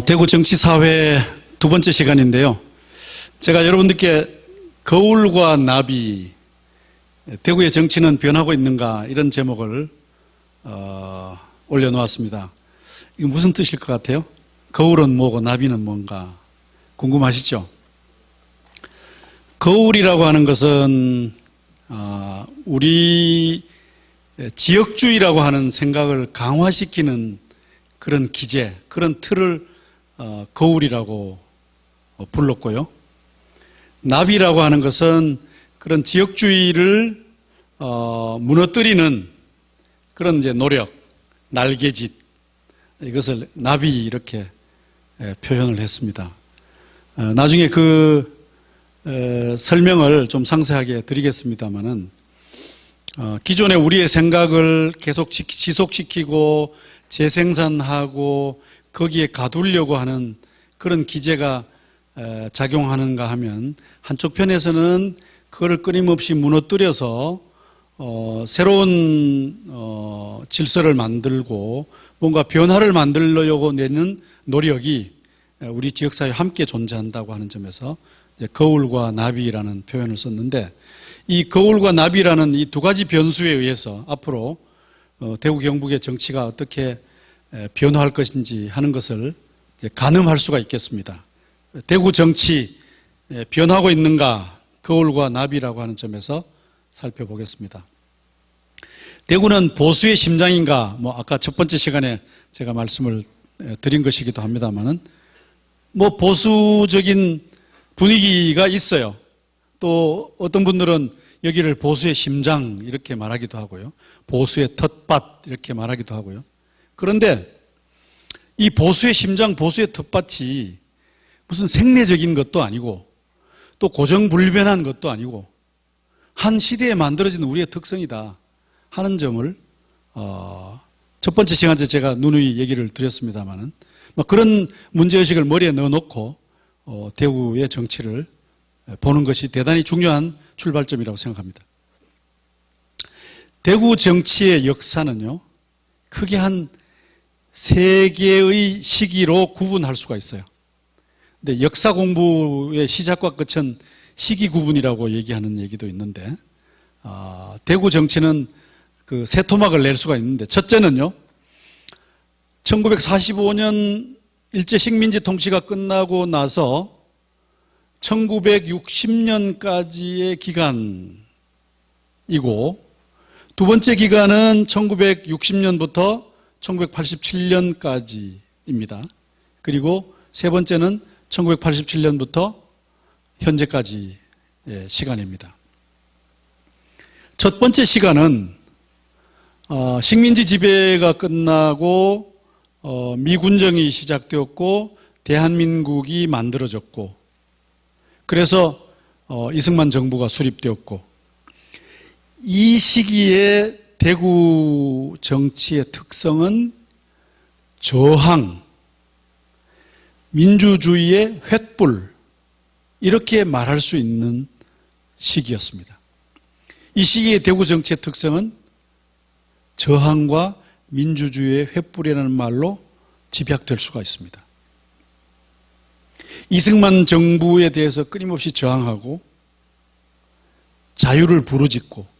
대구 정치사회 두 번째 시간인데요. 제가 여러분들께 거울과 나비, 대구의 정치는 변하고 있는가, 이런 제목을 올려놓았습니다. 이거 무슨 뜻일 것 같아요? 거울은 뭐고 나비는 뭔가 궁금하시죠? 거울이라고 하는 것은 우리 지역주의라고 하는 생각을 강화시키는 그런 기제, 그런 틀을 거울이라고 불렀고요. 나비라고 하는 것은 그런 지역주의를 무너뜨리는 그런 이제 노력, 날개짓, 이것을 나비 이렇게 표현을 했습니다. 나중에 그 설명을 좀 상세하게 드리겠습니다만은 기존의 우리의 생각을 계속 지속시키고 재생산하고 거기에 가두려고 하는 그런 기제가 작용하는가 하면 한쪽 편에서는 그거를 끊임없이 무너뜨려서 새로운 질서를 만들고 뭔가 변화를 만들려고 내는 노력이 우리 지역사회에 함께 존재한다고 하는 점에서 이제 거울과 나비라는 표현을 썼는데, 이 거울과 나비라는 이 두 가지 변수에 의해서 앞으로 대구 경북의 정치가 어떻게 변화할 것인지 하는 것을 가늠할 수가 있겠습니다. 대구 정치 변하고 있는가, 거울과 나비라고 하는 점에서 살펴보겠습니다. 대구는 보수의 심장인가, 아까 첫 번째 시간에 제가 말씀을 드린 것이기도 합니다만은 보수적인 분위기가 있어요. 또 어떤 분들은 여기를 보수의 심장 이렇게 말하기도 하고요. 보수의 텃밭 이렇게 말하기도 하고요. 그런데 이 보수의 심장, 보수의 텃밭이 무슨 생리적인 것도 아니고 또 고정불변한 것도 아니고 한 시대에 만들어진 우리의 특성이다 하는 점을 첫 번째 시간에 제가 누누이 얘기를 드렸습니다만은 그런 문제의식을 머리에 넣어놓고 대구의 정치를 보는 것이 대단히 중요한 출발점이라고 생각합니다. 대구 정치의 역사는요, 크게 한 세 개의 시기로 구분할 수가 있어요. 근데 역사 공부의 시작과 끝은 시기 구분이라고 얘기하는 얘기도 있는데, 대구 정치는 그 세 토막을 낼 수가 있는데, 첫째는요, 1945년 일제 식민지 통치가 끝나고 나서 1960년까지의 기간이고, 두 번째 기간은 1960년부터 1987년까지입니다. 그리고 세 번째는 1987년부터 현재까지의 시간입니다. 첫 번째 시간은 식민지 지배가 끝나고 미군정이 시작되었고 대한민국이 만들어졌고, 그래서 이승만 정부가 수립되었고, 이 시기에 대구 정치의 특성은 저항, 민주주의의 횃불, 이렇게 말할 수 있는 시기였습니다. 이 시기의 대구 정치의 특성은 저항과 민주주의의 횃불이라는 말로 집약될 수가 있습니다. 이승만 정부에 대해서 끊임없이 저항하고 자유를 부르짖고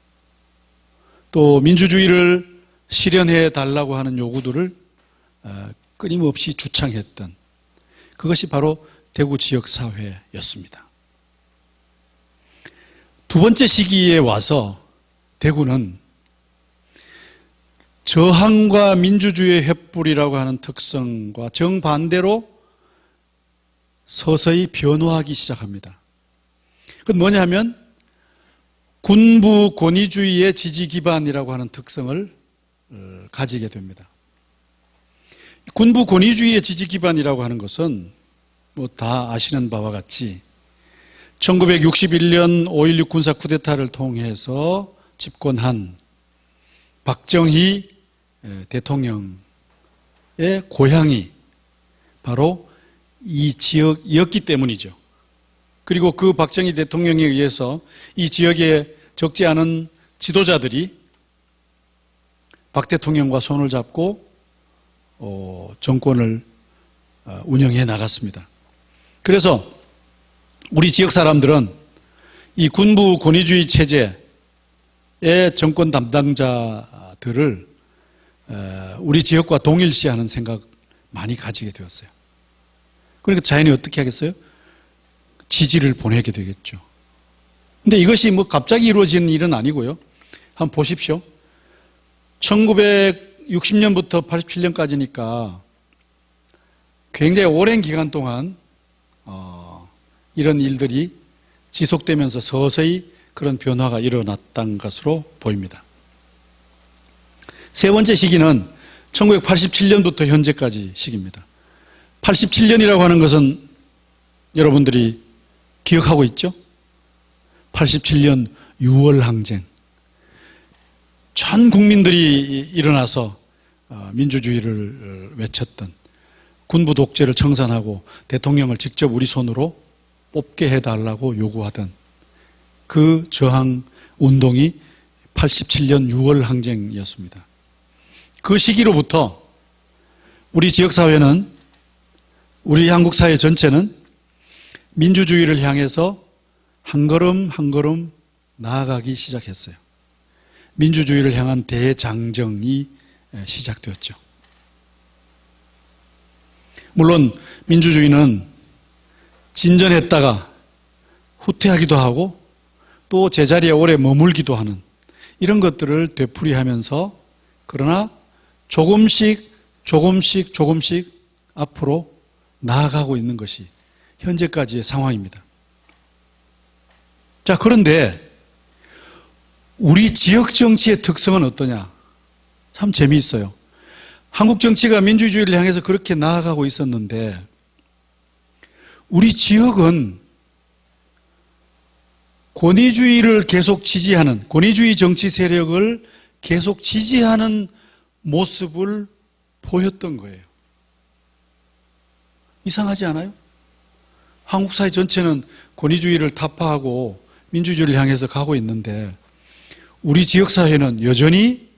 또 민주주의를 실현해 달라고 하는 요구들을 끊임없이 주창했던 그것이 바로 대구 지역사회였습니다. 두 번째 시기에 와서 대구는 저항과 민주주의의 횃불이라고 하는 특성과 정반대로 서서히 변화하기 시작합니다. 그건 뭐냐 하면 군부 권위주의의 지지 기반이라고 하는 특성을 가지게 됩니다. 군부 권위주의의 지지 기반이라고 하는 것은 다 아시는 바와 같이 1961년 5.16 군사 쿠데타를 통해서 집권한 박정희 대통령의 고향이 바로 이 지역이었기 때문이죠. 그리고 그 박정희 대통령에 의해서 이 지역에 적지 않은 지도자들이 박 대통령과 손을 잡고 정권을 운영해 나갔습니다. 그래서 우리 지역 사람들은 이 군부 권위주의 체제의 정권 담당자들을 우리 지역과 동일시하는 생각 많이 가지게 되었어요. 그러니까 자연히 어떻게 하겠어요? 지지를 보내게 되겠죠. 근데 이것이 뭐 갑자기 이루어지는 일은 아니고요. 한번 보십시오. 1960년부터 87년까지니까 굉장히 오랜 기간 동안 이런 일들이 지속되면서 서서히 그런 변화가 일어났던 것으로 보입니다. 세 번째 시기는 1987년부터 현재까지 시기입니다. 87년이라고 하는 것은 여러분들이 기억하고 있죠? 87년 6월 항쟁. 전 국민들이 일어나서 민주주의를 외쳤던, 군부 독재를 청산하고 대통령을 직접 우리 손으로 뽑게 해달라고 요구하던 그 저항 운동이 87년 6월 항쟁이었습니다. 그 시기로부터 우리 지역사회는, 우리 한국 사회 전체는 민주주의를 향해서 한 걸음 한 걸음 나아가기 시작했어요. 민주주의를 향한 대장정이 시작되었죠. 물론 민주주의는 진전했다가 후퇴하기도 하고 또 제자리에 오래 머물기도 하는 이런 것들을 되풀이하면서, 그러나 조금씩 앞으로 나아가고 있는 것이 현재까지의 상황입니다. 자, 그런데 우리 지역 정치의 특성은 어떠냐? 참 재미있어요. 한국 정치가 민주주의를 향해서 그렇게 나아가고 있었는데 우리 지역은 권위주의를 계속 지지하는, 권위주의 정치 세력을 계속 지지하는 모습을 보였던 거예요. 이상하지 않아요? 한국 사회 전체는 권위주의를 타파하고 민주주의를 향해서 가고 있는데 우리 지역사회는 여전히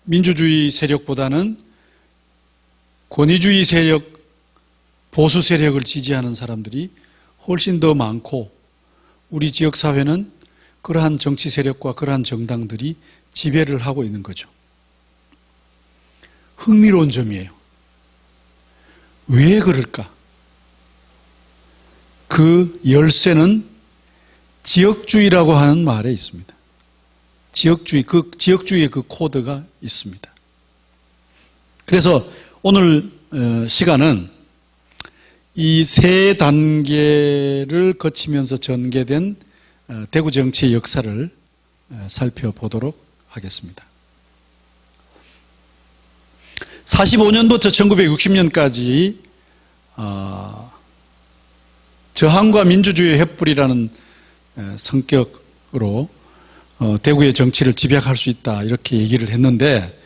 민주주의 세력보다는 권위주의 세력, 보수 세력을 지지하는 사람들이 훨씬 더 많고, 우리 지역사회는 그러한 정치 세력과 그러한 정당들이 지배를 하고 있는 거죠. 흥미로운 점이에요. 왜 그럴까? 그 열쇠는 지역주의라고 하는 말에 있습니다. 지역주의의 그 코드가 있습니다. 그래서 오늘 시간은 이 세 단계를 거치면서 전개된 대구 정치의 역사를 살펴보도록 하겠습니다. 45년부터 1960년까지 저항과 민주주의의 횃불이라는 성격으로 대구의 정치를 집약할 수 있다, 이렇게 얘기를 했는데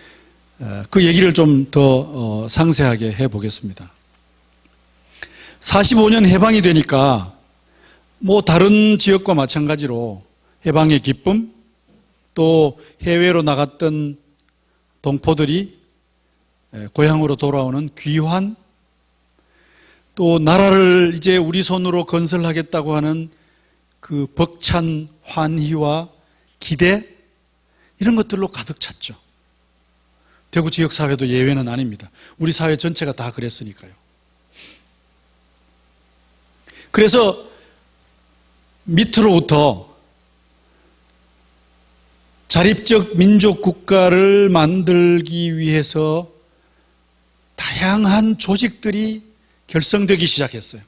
그 얘기를 좀 더 상세하게 해보겠습니다. 45년 해방이 되니까 뭐 다른 지역과 마찬가지로 해방의 기쁨, 또 해외로 나갔던 동포들이 고향으로 돌아오는 귀환, 또 나라를 이제 우리 손으로 건설하겠다고 하는 그 벅찬 환희와 기대, 이런 것들로 가득 찼죠. 대구 지역 사회도 예외는 아닙니다. 우리 사회 전체가 다 그랬으니까요. 그래서 밑으로부터 자립적 민족 국가를 만들기 위해서 다양한 조직들이 결성되기 시작했어요.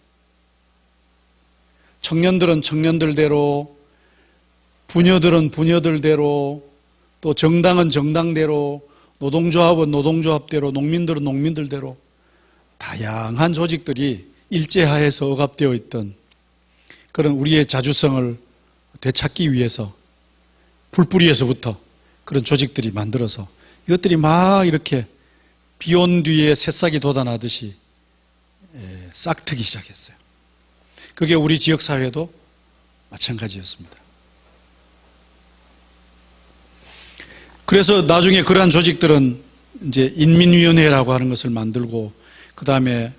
청년들은 청년들대로, 부녀들은 부녀들대로, 또 정당은 정당대로, 노동조합은 노동조합대로, 농민들은 농민들대로 다양한 조직들이 일제하에서 억압되어 있던 그런 우리의 자주성을 되찾기 위해서 풀뿌리에서부터 그런 조직들이 만들어서 이것들이 막 이렇게 비 온 뒤에 새싹이 돋아나듯이 싹트기 시작했어요. 그게 우리 지역사회도 마찬가지였습니다. 그래서 나중에 그러한 조직들은 이제 인민위원회라고 하는 것을 만들고, 그 다음에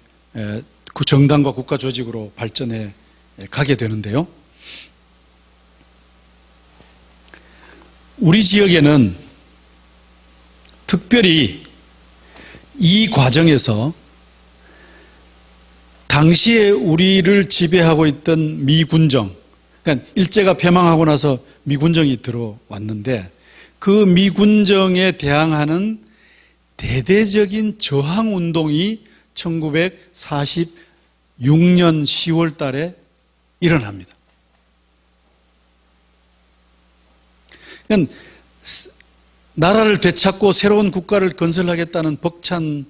정당과 국가 조직으로 발전해 가게 되는데요. 우리 지역에는 특별히 이 과정에서 당시에 우리를 지배하고 있던 미군정, 그러니까 일제가 패망하고 나서 미군정이 들어왔는데 그 미군정에 대항하는 대대적인 저항운동이 1946년 10월 달에 일어납니다. 그러니까 나라를 되찾고 새로운 국가를 건설하겠다는 벅찬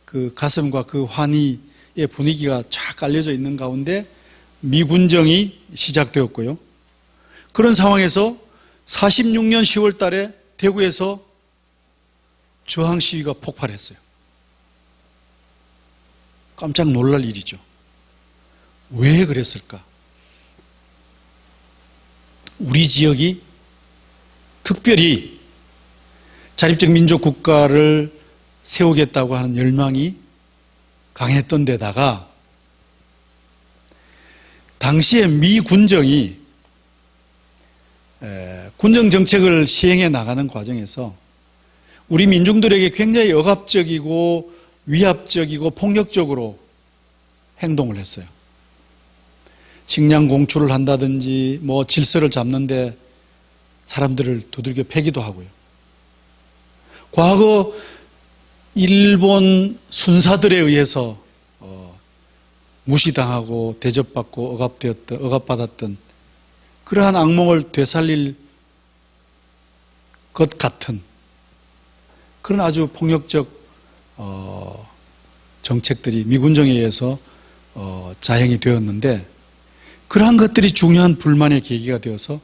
그 가슴과 그 환희의 분위기가 쫙 깔려져 있는 가운데 미군정이 시작되었고요. 그런 상황에서 46년 10월 달에 대구에서 저항 시위가 폭발했어요. 깜짝 놀랄 일이죠. 왜 그랬을까? 우리 지역이 특별히 자립적 민족 국가를 세우겠다고 하는 열망이 강했던 데다가 당시에 미 군정이 군정 정책을 시행해 나가는 과정에서 우리 민중들에게 굉장히 억압적이고 위압적이고 폭력적으로 행동을 했어요. 식량 공출을 한다든지 뭐 질서를 잡는데 사람들을 두들겨 패기도 하고요. 과거 일본 순사들에 의해서 무시당하고 대접받고 억압받았던 그러한 악몽을 되살릴 것 같은 그런 아주 폭력적 정책들이 미군정에 의해서 자행이 되었는데 그러한 것들이 중요한 불만의 계기가 되어서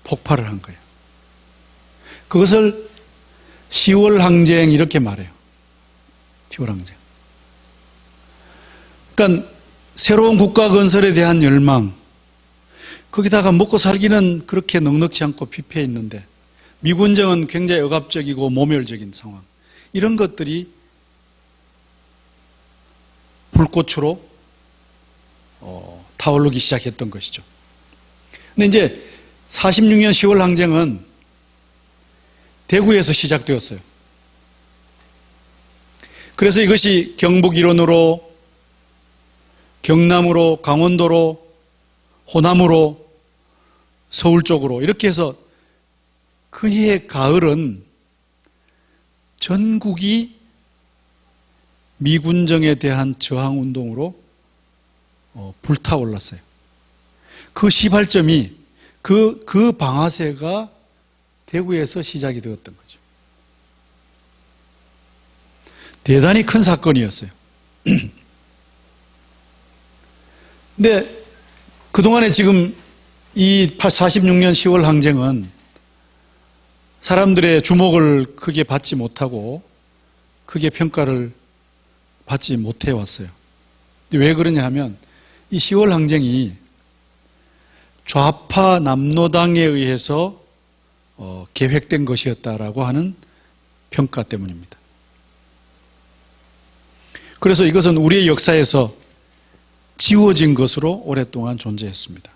폭발을 한 거예요. 그것을 10월 항쟁 이렇게 말해요. 10월 항쟁. 그러니까 새로운 국가 건설에 대한 열망, 거기다가 먹고 살기는 그렇게 넉넉지 않고 피폐해 있는데 미군정은 굉장히 억압적이고 모멸적인 상황, 이런 것들이 불꽃으로 타오르기 시작했던 것이죠. 근데 이제 46년 10월 항쟁은 대구에서 시작되었어요. 그래서 이것이 경북 일원으로, 경남으로, 강원도로, 호남으로, 서울 쪽으로 이렇게 해서 그해 가을은 전국이 미군정에 대한 저항운동으로 불타올랐어요. 그 시발점이 그 방아쇠가 대구에서 시작이 되었던 거죠. 대단히 큰 사건이었어요. 근데 그동안에 지금 이 46년 10월 항쟁은 사람들의 주목을 크게 받지 못하고 크게 평가를 받지 못해 왔어요. 왜 그러냐 하면 이 10월 항쟁이 좌파 남로당에 의해서 계획된 것이었다라고 하는 평가 때문입니다. 그래서 이것은 우리의 역사에서 지워진 것으로 오랫동안 존재했습니다.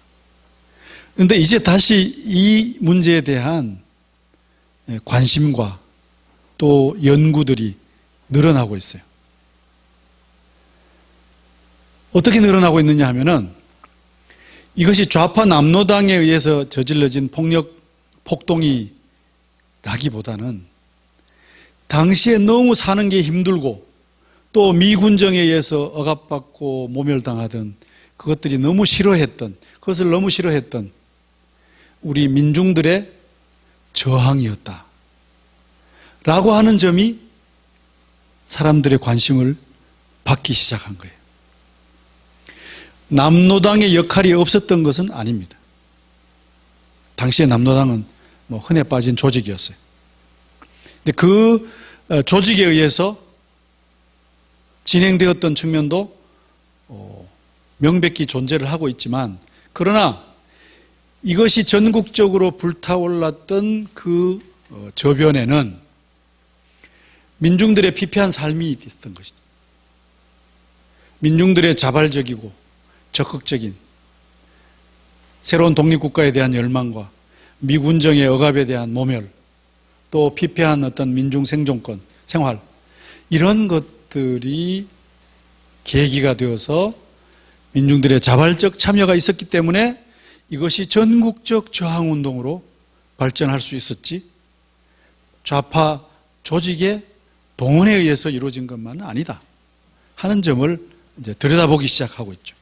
그런데 이제 다시 이 문제에 대한 관심과 또 연구들이 늘어나고 있어요. 어떻게 늘어나고 있느냐 하면은 이것이 좌파 남로당에 의해서 저질러진 폭동이라기보다는 당시에 너무 사는 게 힘들고 또 미군정에 의해서 억압받고 모멸당하던 그것들이 너무 싫어했던, 그것을 너무 싫어했던 우리 민중들의 저항이었다 라고 하는 점이 사람들의 관심을 받기 시작한 거예요. 남로당의 역할이 없었던 것은 아닙니다. 당시에 남로당은 흔해 빠진 조직이었어요. 근데 그 조직에 의해서 진행되었던 측면도 명백히 존재를 하고 있지만, 그러나 이것이 전국적으로 불타올랐던 그 저변에는 민중들의 피폐한 삶이 있었던 것이죠. 민중들의 자발적이고 적극적인 새로운 독립국가에 대한 열망과 미군정의 억압에 대한 모멸, 또 피폐한 어떤 민중 생존권, 생활, 이런 것들이 계기가 되어서 민중들의 자발적 참여가 있었기 때문에 이것이 전국적 저항운동으로 발전할 수 있었지, 좌파 조직의 동원에 의해서 이루어진 것만은 아니다 하는 점을 이제 들여다보기 시작하고 있죠.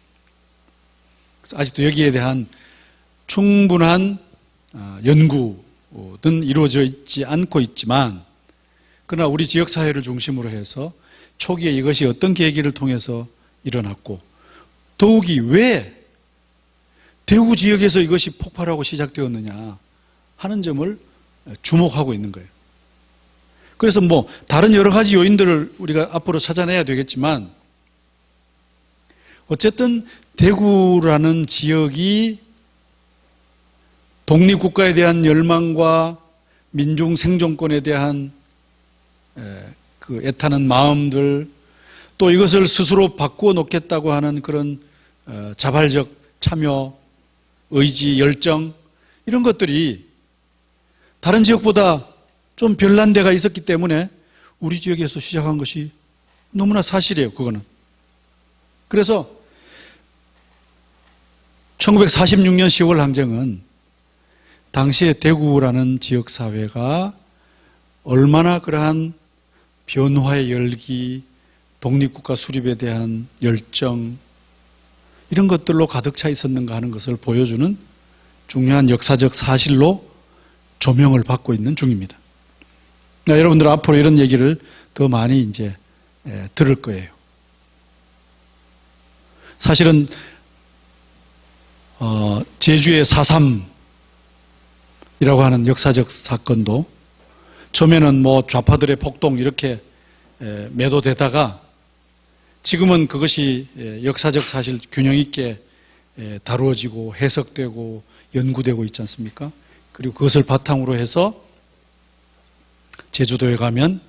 아직도 여기에 대한 충분한 연구는 이루어져 있지 않고 있지만, 그러나 우리 지역사회를 중심으로 해서 초기에 이것이 어떤 계기를 통해서 일어났고, 더욱이 왜 대구 지역에서 이것이 폭발하고 시작되었느냐 하는 점을 주목하고 있는 거예요. 그래서 다른 여러 가지 요인들을 우리가 앞으로 찾아내야 되겠지만, 어쨌든 대구라는 지역이 독립국가에 대한 열망과 민중 생존권에 대한 그 애타는 마음들, 또 이것을 스스로 바꾸어 놓겠다고 하는 그런 자발적 참여, 의지, 열정, 이런 것들이 다른 지역보다 좀 별난 데가 있었기 때문에 우리 지역에서 시작한 것이 너무나 사실이에요, 그거는. 그래서 1946년 10월 항쟁은 당시에 대구라는 지역사회가 얼마나 그러한 변화의 열기, 독립국가 수립에 대한 열정, 이런 것들로 가득 차 있었는가 하는 것을 보여주는 중요한 역사적 사실로 조명을 받고 있는 중입니다. 여러분들 앞으로 이런 얘기를 더 많이 이제 들을 거예요. 사실은 제주의 4.3이라고 하는 역사적 사건도 처음에는 좌파들의 폭동 이렇게 매도되다가 지금은 그것이 역사적 사실 균형 있게 다루어지고 해석되고 연구되고 있지 않습니까? 그리고 그것을 바탕으로 해서 제주도에 가면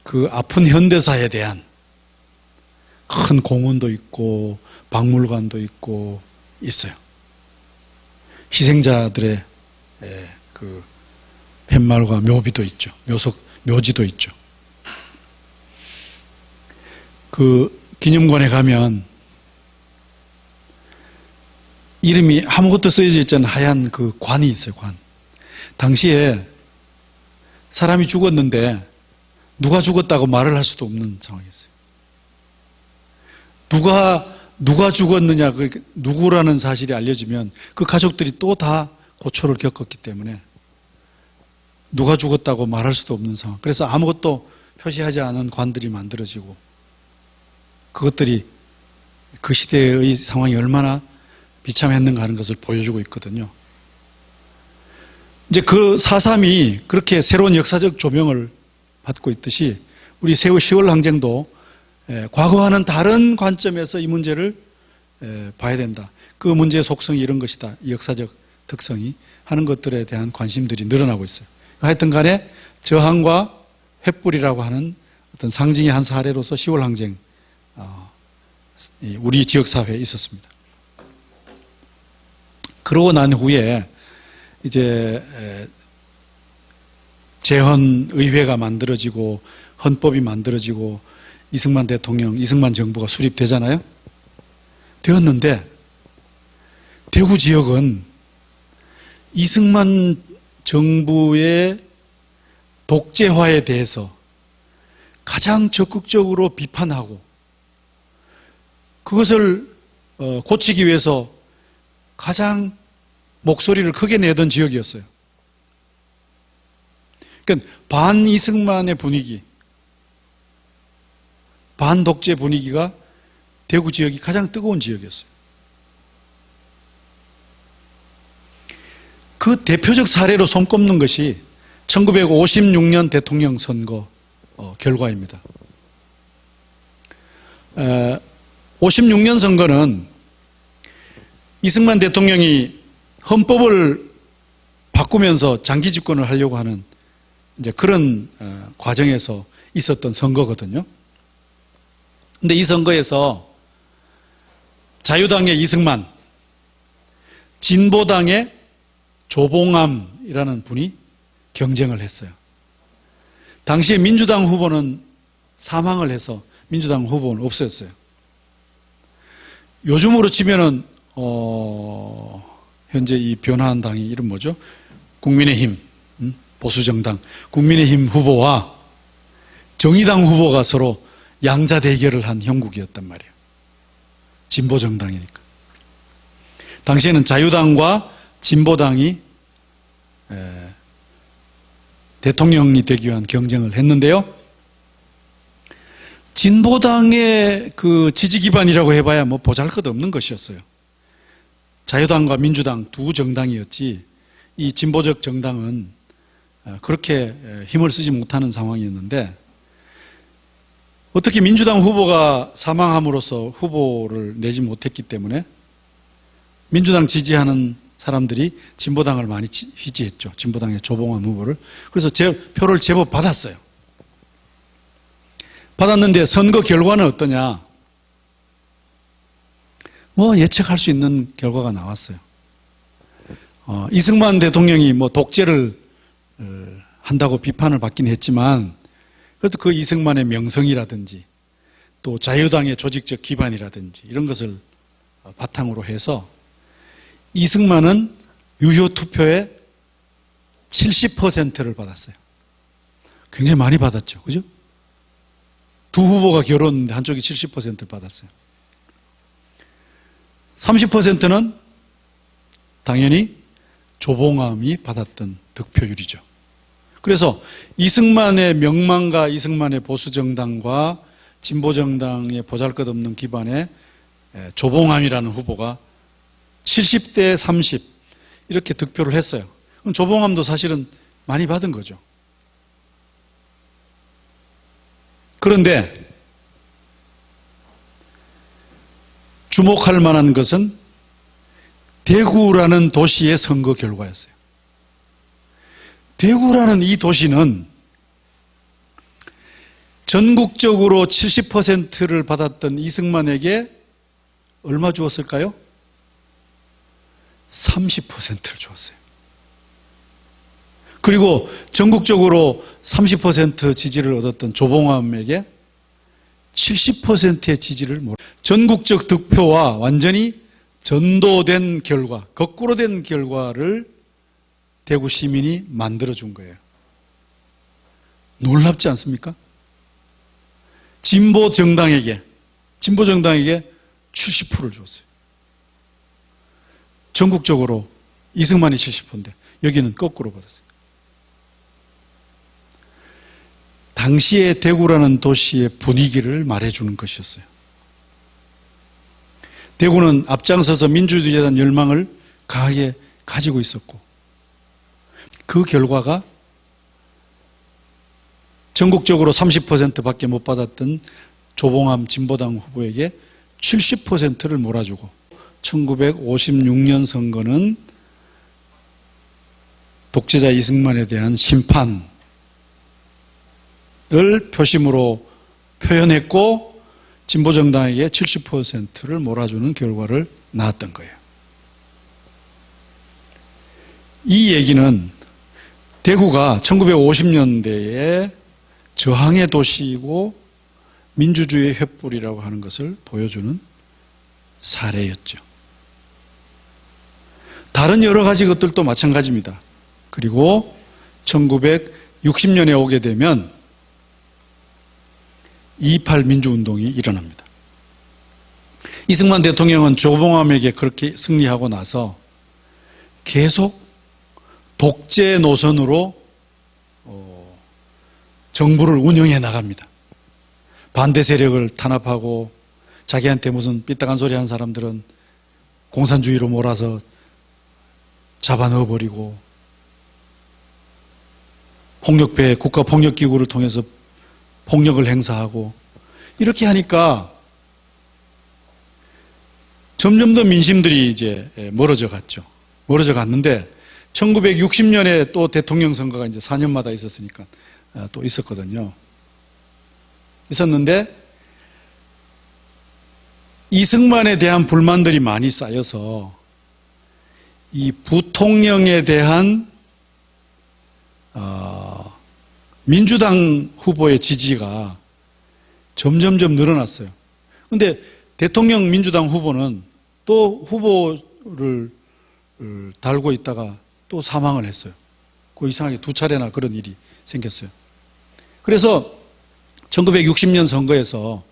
그 아픈 현대사에 대한 큰 공원도 있고 박물관도 있고 있어요. 희생자들의 그 팻말과 묘비도 있죠. 묘지도 있죠. 그 기념관에 가면 이름이 아무것도 쓰여져 있지 않은 하얀 그 관이 있어요, 관. 당시에 사람이 죽었는데 누가 죽었다고 말을 할 수도 없는 상황이었어요. 누가 죽었느냐, 누구라는 사실이 알려지면 그 가족들이 또 다 고초를 겪었기 때문에 누가 죽었다고 말할 수도 없는 상황. 그래서 아무것도 표시하지 않은 관들이 만들어지고, 그것들이 그 시대의 상황이 얼마나 비참했는가 하는 것을 보여주고 있거든요. 이제 그 4.3이 그렇게 새로운 역사적 조명을 받고 있듯이 우리 10월 항쟁도 과거와는 다른 관점에서 이 문제를 봐야 된다. 그 문제의 속성이 이런 것이다. 이 역사적 특성이 하는 것들에 대한 관심들이 늘어나고 있어요. 하여튼 간에 저항과 횃불이라고 하는 어떤 상징의 한 사례로서 10월 항쟁, 우리 지역사회에 있었습니다. 그러고 난 후에 이제 재헌의회가 만들어지고 헌법이 만들어지고 이승만 대통령, 이승만 정부가 수립되잖아요. 되었는데 대구 지역은 이승만 정부의 독재화에 대해서 가장 적극적으로 비판하고 그것을 고치기 위해서 가장 목소리를 크게 내던 지역이었어요. 그러니까 반이승만의 분위기, 반독재 분위기가 대구 지역이 가장 뜨거운 지역이었어요. 그 대표적 사례로 손꼽는 것이 1956년 대통령 선거 결과입니다. 56년 선거는 이승만 대통령이 헌법을 바꾸면서 장기 집권을 하려고 하는 이제 그런 과정에서 있었던 선거거든요. 근데 이 선거에서 자유당의 이승만, 진보당의 조봉암이라는 분이 경쟁을 했어요. 당시에 민주당 후보는 사망을 해서 민주당 후보는 없었어요. 요즘으로 치면은 현재 이 변화한 당이 이름 뭐죠? 국민의힘, 보수정당, 국민의힘 후보와 정의당 후보가 서로 양자 대결을 한 형국이었단 말이에요. 진보정당이니까. 당시에는 자유당과 진보당이 대통령이 되기 위한 경쟁을 했는데요. 진보당의 그 지지 기반이라고 해봐야 뭐 보잘것없는 것이었어요. 자유당과 민주당 두 정당이었지 이 진보적 정당은 그렇게 힘을 쓰지 못하는 상황이었는데 어떻게 민주당 후보가 사망함으로써 후보를 내지 못했기 때문에 민주당 지지하는 사람들이 진보당을 많이 지지했죠. 진보당의 조봉암 후보를. 그래서 표를 제법 받았어요. 받았는데 선거 결과는 어떠냐? 뭐 예측할 수 있는 결과가 나왔어요. 이승만 대통령이 뭐 독재를 한다고 비판을 받긴 했지만 그래도 그 이승만의 명성이라든지 또 자유당의 조직적 기반이라든지 이런 것을 바탕으로 해서 이승만은 유효 투표의 70%를 받았어요. 굉장히 많이 받았죠. 그죠? 두 후보가 결혼했는데 한쪽이 70% 받았어요. 30%는 당연히 조봉암이 받았던 득표율이죠. 그래서 이승만의 명망과 이승만의 보수정당과 진보정당의 보잘것없는 기반의 조봉암이라는 후보가 70대 30 이렇게 득표를 했어요. 그럼 조봉암도 사실은 많이 받은 거죠. 그런데 주목할 만한 것은 대구라는 도시의 선거 결과였어요. 대구라는 이 도시는 전국적으로 70%를 받았던 이승만에게 얼마 주었을까요? 30%를 주었어요. 그리고 전국적으로 30% 지지를 얻었던 조봉암에게 70%의 지지를 전국적 득표와 완전히 전도된 결과, 거꾸로 된 결과를 대구 시민이 만들어준 거예요. 놀랍지 않습니까? 진보 정당에게 70%를 줬어요. 전국적으로 이승만이 70%인데 여기는 거꾸로 받았어요. 당시의 대구라는 도시의 분위기를 말해주는 것이었어요. 대구는 앞장서서 민주주의에 대한 열망을 강하게 가지고 있었고 그 결과가 전국적으로 30%밖에 못 받았던 조봉암 진보당 후보에게 70%를 몰아주고 1956년 선거는 독재자 이승만에 대한 심판을 표심으로 표현했고 진보정당에게 70%를 몰아주는 결과를 낳았던 거예요. 이 얘기는 대구가 1950년대에 저항의 도시이고 민주주의의 횃불이라고 하는 것을 보여주는 사례였죠. 다른 여러 가지 것들도 마찬가지입니다. 그리고 1960년에 오게 되면 2.28 민주운동이 일어납니다. 이승만 대통령은 조봉암에게 그렇게 승리하고 나서 계속 독재 노선으로 정부를 운영해 나갑니다. 반대 세력을 탄압하고 자기한테 무슨 삐딱한 소리 하는 사람들은 공산주의로 몰아서 잡아넣어버리고 폭력배 국가폭력기구를 통해서 폭력을 행사하고 이렇게 하니까 점점 더 민심들이 이제 멀어져 갔죠. 멀어져 갔는데 1960년에 또 대통령 선거가 이제 4년마다 있었으니까 또 있었거든요. 있었는데 이승만에 대한 불만들이 많이 쌓여서 이 부통령에 대한 민주당 후보의 지지가 점점점 늘어났어요. 그런데 대통령 민주당 후보는 또 후보를 달고 있다가 또 사망을 했어요. 그 이상하게 두 차례나 그런 일이 생겼어요. 그래서 1960년 선거에서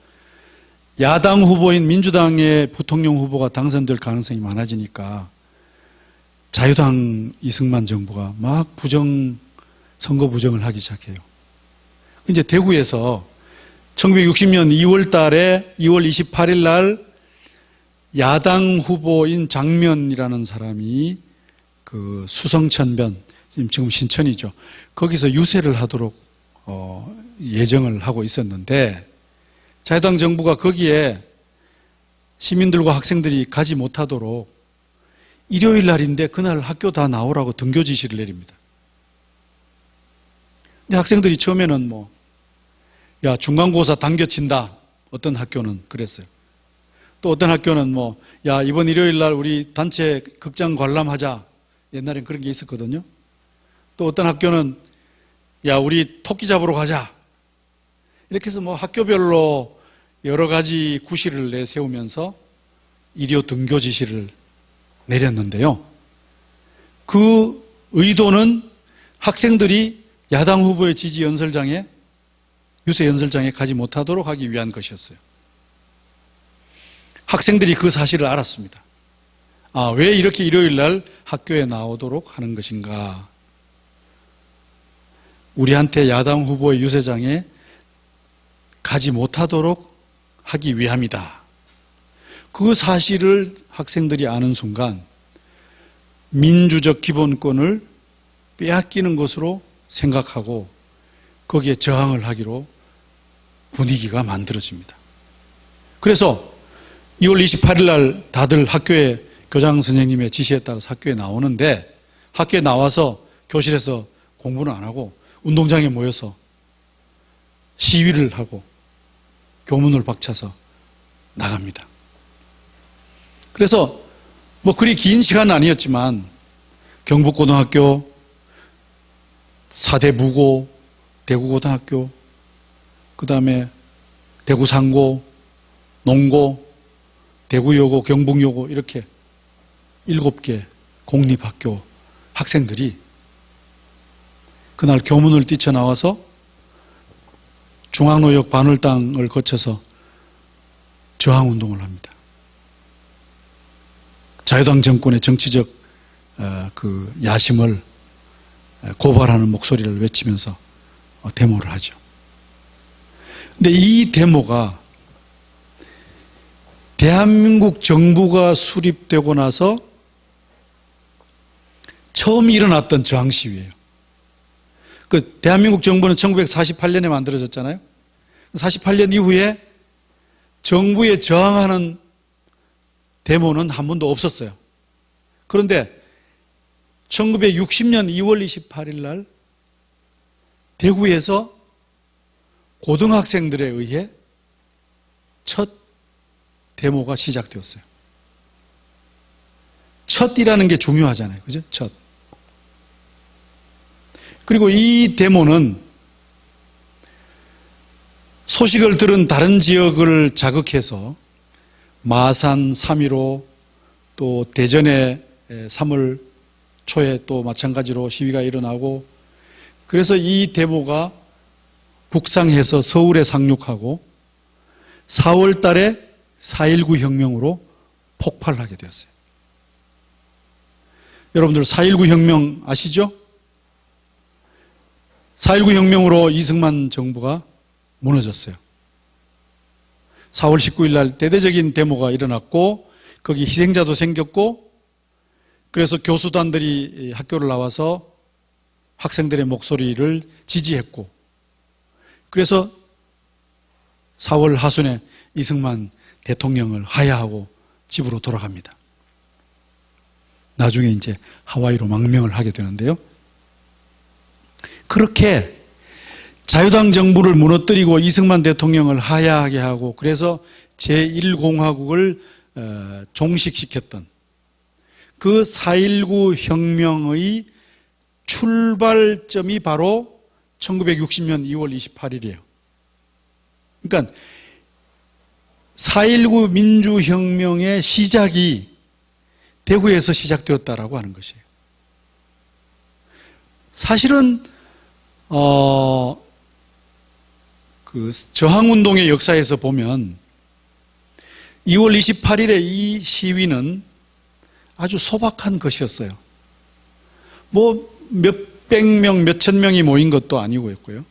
야당 후보인 민주당의 부통령 후보가 당선될 가능성이 많아지니까 자유당 이승만 정부가 막 선거 부정을 하기 시작해요. 이제 대구에서 1960년 2월 달에 2월 28일 날 야당 후보인 장면이라는 사람이 그 수성천변, 지금 신천이죠. 거기서 유세를 하도록 예정을 하고 있었는데 자유당 정부가 거기에 시민들과 학생들이 가지 못하도록 일요일 날인데 그날 학교 다 나오라고 등교 지시를 내립니다. 근데 학생들이 처음에는 야, 중간고사 당겨친다. 어떤 학교는 그랬어요. 또 어떤 학교는 야, 이번 일요일 날 우리 단체 극장 관람하자. 옛날엔 그런 게 있었거든요. 또 어떤 학교는 야, 우리 토끼 잡으러 가자. 이렇게 해서 학교별로 여러 가지 구실을 내세우면서 일요 등교 지시를 내렸는데요. 그 의도는 학생들이 야당 후보의 지지 연설장에, 유세 연설장에 가지 못하도록 하기 위한 것이었어요. 학생들이 그 사실을 알았습니다. 아, 왜 이렇게 일요일 날 학교에 나오도록 하는 것인가? 우리한테 야당 후보의 유세장에 가지 못하도록 하기 위함이다. 그 사실을 학생들이 아는 순간 민주적 기본권을 빼앗기는 것으로 생각하고 거기에 저항을 하기로 분위기가 만들어집니다. 그래서 2월 28일 날 다들 학교에 교장 선생님의 지시에 따라서 학교에 나오는데 학교에 나와서 교실에서 공부는 안 하고 운동장에 모여서 시위를 하고 교문을 박차서 나갑니다. 그래서 그리 긴 시간은 아니었지만 경북고등학교, 사대무고, 대구고등학교, 그 다음에 대구상고, 농고, 대구여고, 경북여고 이렇게 7개 공립학교 학생들이 그날 교문을 뛰쳐나와서 중앙로역 반월당을 거쳐서 저항운동을 합니다. 자유당 정권의 정치적 그 야심을 고발하는 목소리를 외치면서 데모를 하죠. 근데 이 데모가 대한민국 정부가 수립되고 나서 처음 일어났던 저항 시위예요. 그 대한민국 정부는 1948년에 만들어졌잖아요. 48년 이후에 정부에 저항하는 데모는 한 번도 없었어요. 그런데 1960년 2월 28일 날 대구에서 고등학생들에 의해 첫 데모가 시작되었어요. 첫이라는 게 중요하잖아요. 그죠? 첫. 그리고 이 데모는 소식을 들은 다른 지역을 자극해서 마산 3.15 또 대전에 3월 초에 또 마찬가지로 시위가 일어나고 그래서 이 데모가 북상해서 서울에 상륙하고 4월 달에 4.19 혁명으로 폭발하게 되었어요. 여러분들 4.19 혁명 아시죠? 4.19 혁명으로 이승만 정부가 무너졌어요. 4월 19일 날 대대적인 데모가 일어났고 거기 희생자도 생겼고 그래서 교수단들이 학교를 나와서 학생들의 목소리를 지지했고 그래서 4월 하순에 이승만 대통령을 하야하고 집으로 돌아갑니다. 나중에 이제 하와이로 망명을 하게 되는데요. 그렇게 자유당 정부를 무너뜨리고 이승만 대통령을 하야하게 하고 그래서 제1공화국을 종식시켰던 그 4.19 혁명의 출발점이 바로 1960년 2월 28일이에요. 그러니까 4.19 민주혁명의 시작이 대구에서 시작되었다라고 하는 것이에요. 사실은 그 저항운동의 역사에서 보면 2월 28일에 이 시위는 아주 소박한 것이었어요. 뭐 몇백 명, 몇천 명이 모인 것도 아니고였고요.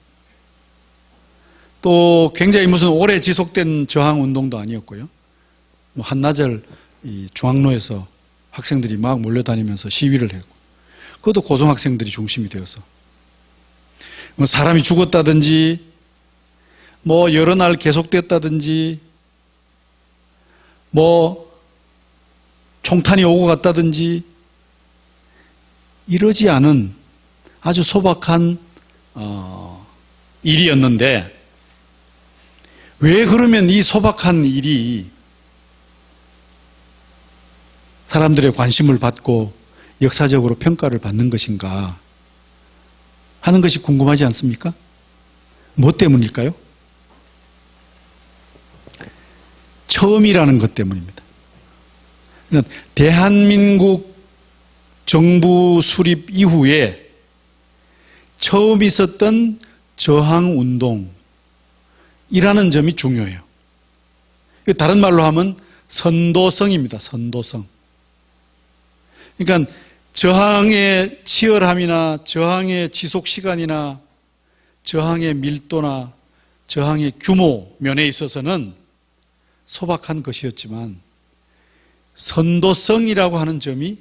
또 굉장히 무슨 오래 지속된 저항운동도 아니었고요. 뭐 한나절 이 중앙로에서 학생들이 막 몰려다니면서 시위를 했고, 그것도 고등학생들이 중심이 되어서 뭐 사람이 죽었다든지 뭐 여러 날 계속됐다든지 뭐 총탄이 오고 갔다든지 이러지 않은 아주 소박한 일이었는데, 왜 그러면 이 소박한 일이 사람들의 관심을 받고 역사적으로 평가를 받는 것인가 하는 것이 궁금하지 않습니까? 뭐 때문일까요? 처음이라는 것 때문입니다. 그러니까 대한민국 정부 수립 이후에 처음 있었던 저항운동이라는 점이 중요해요. 다른 말로 하면 선도성입니다. 선도성. 그러니까 저항의 치열함이나 저항의 지속시간이나 저항의 밀도나 저항의 규모 면에 있어서는 소박한 것이었지만 선도성이라고 하는 점이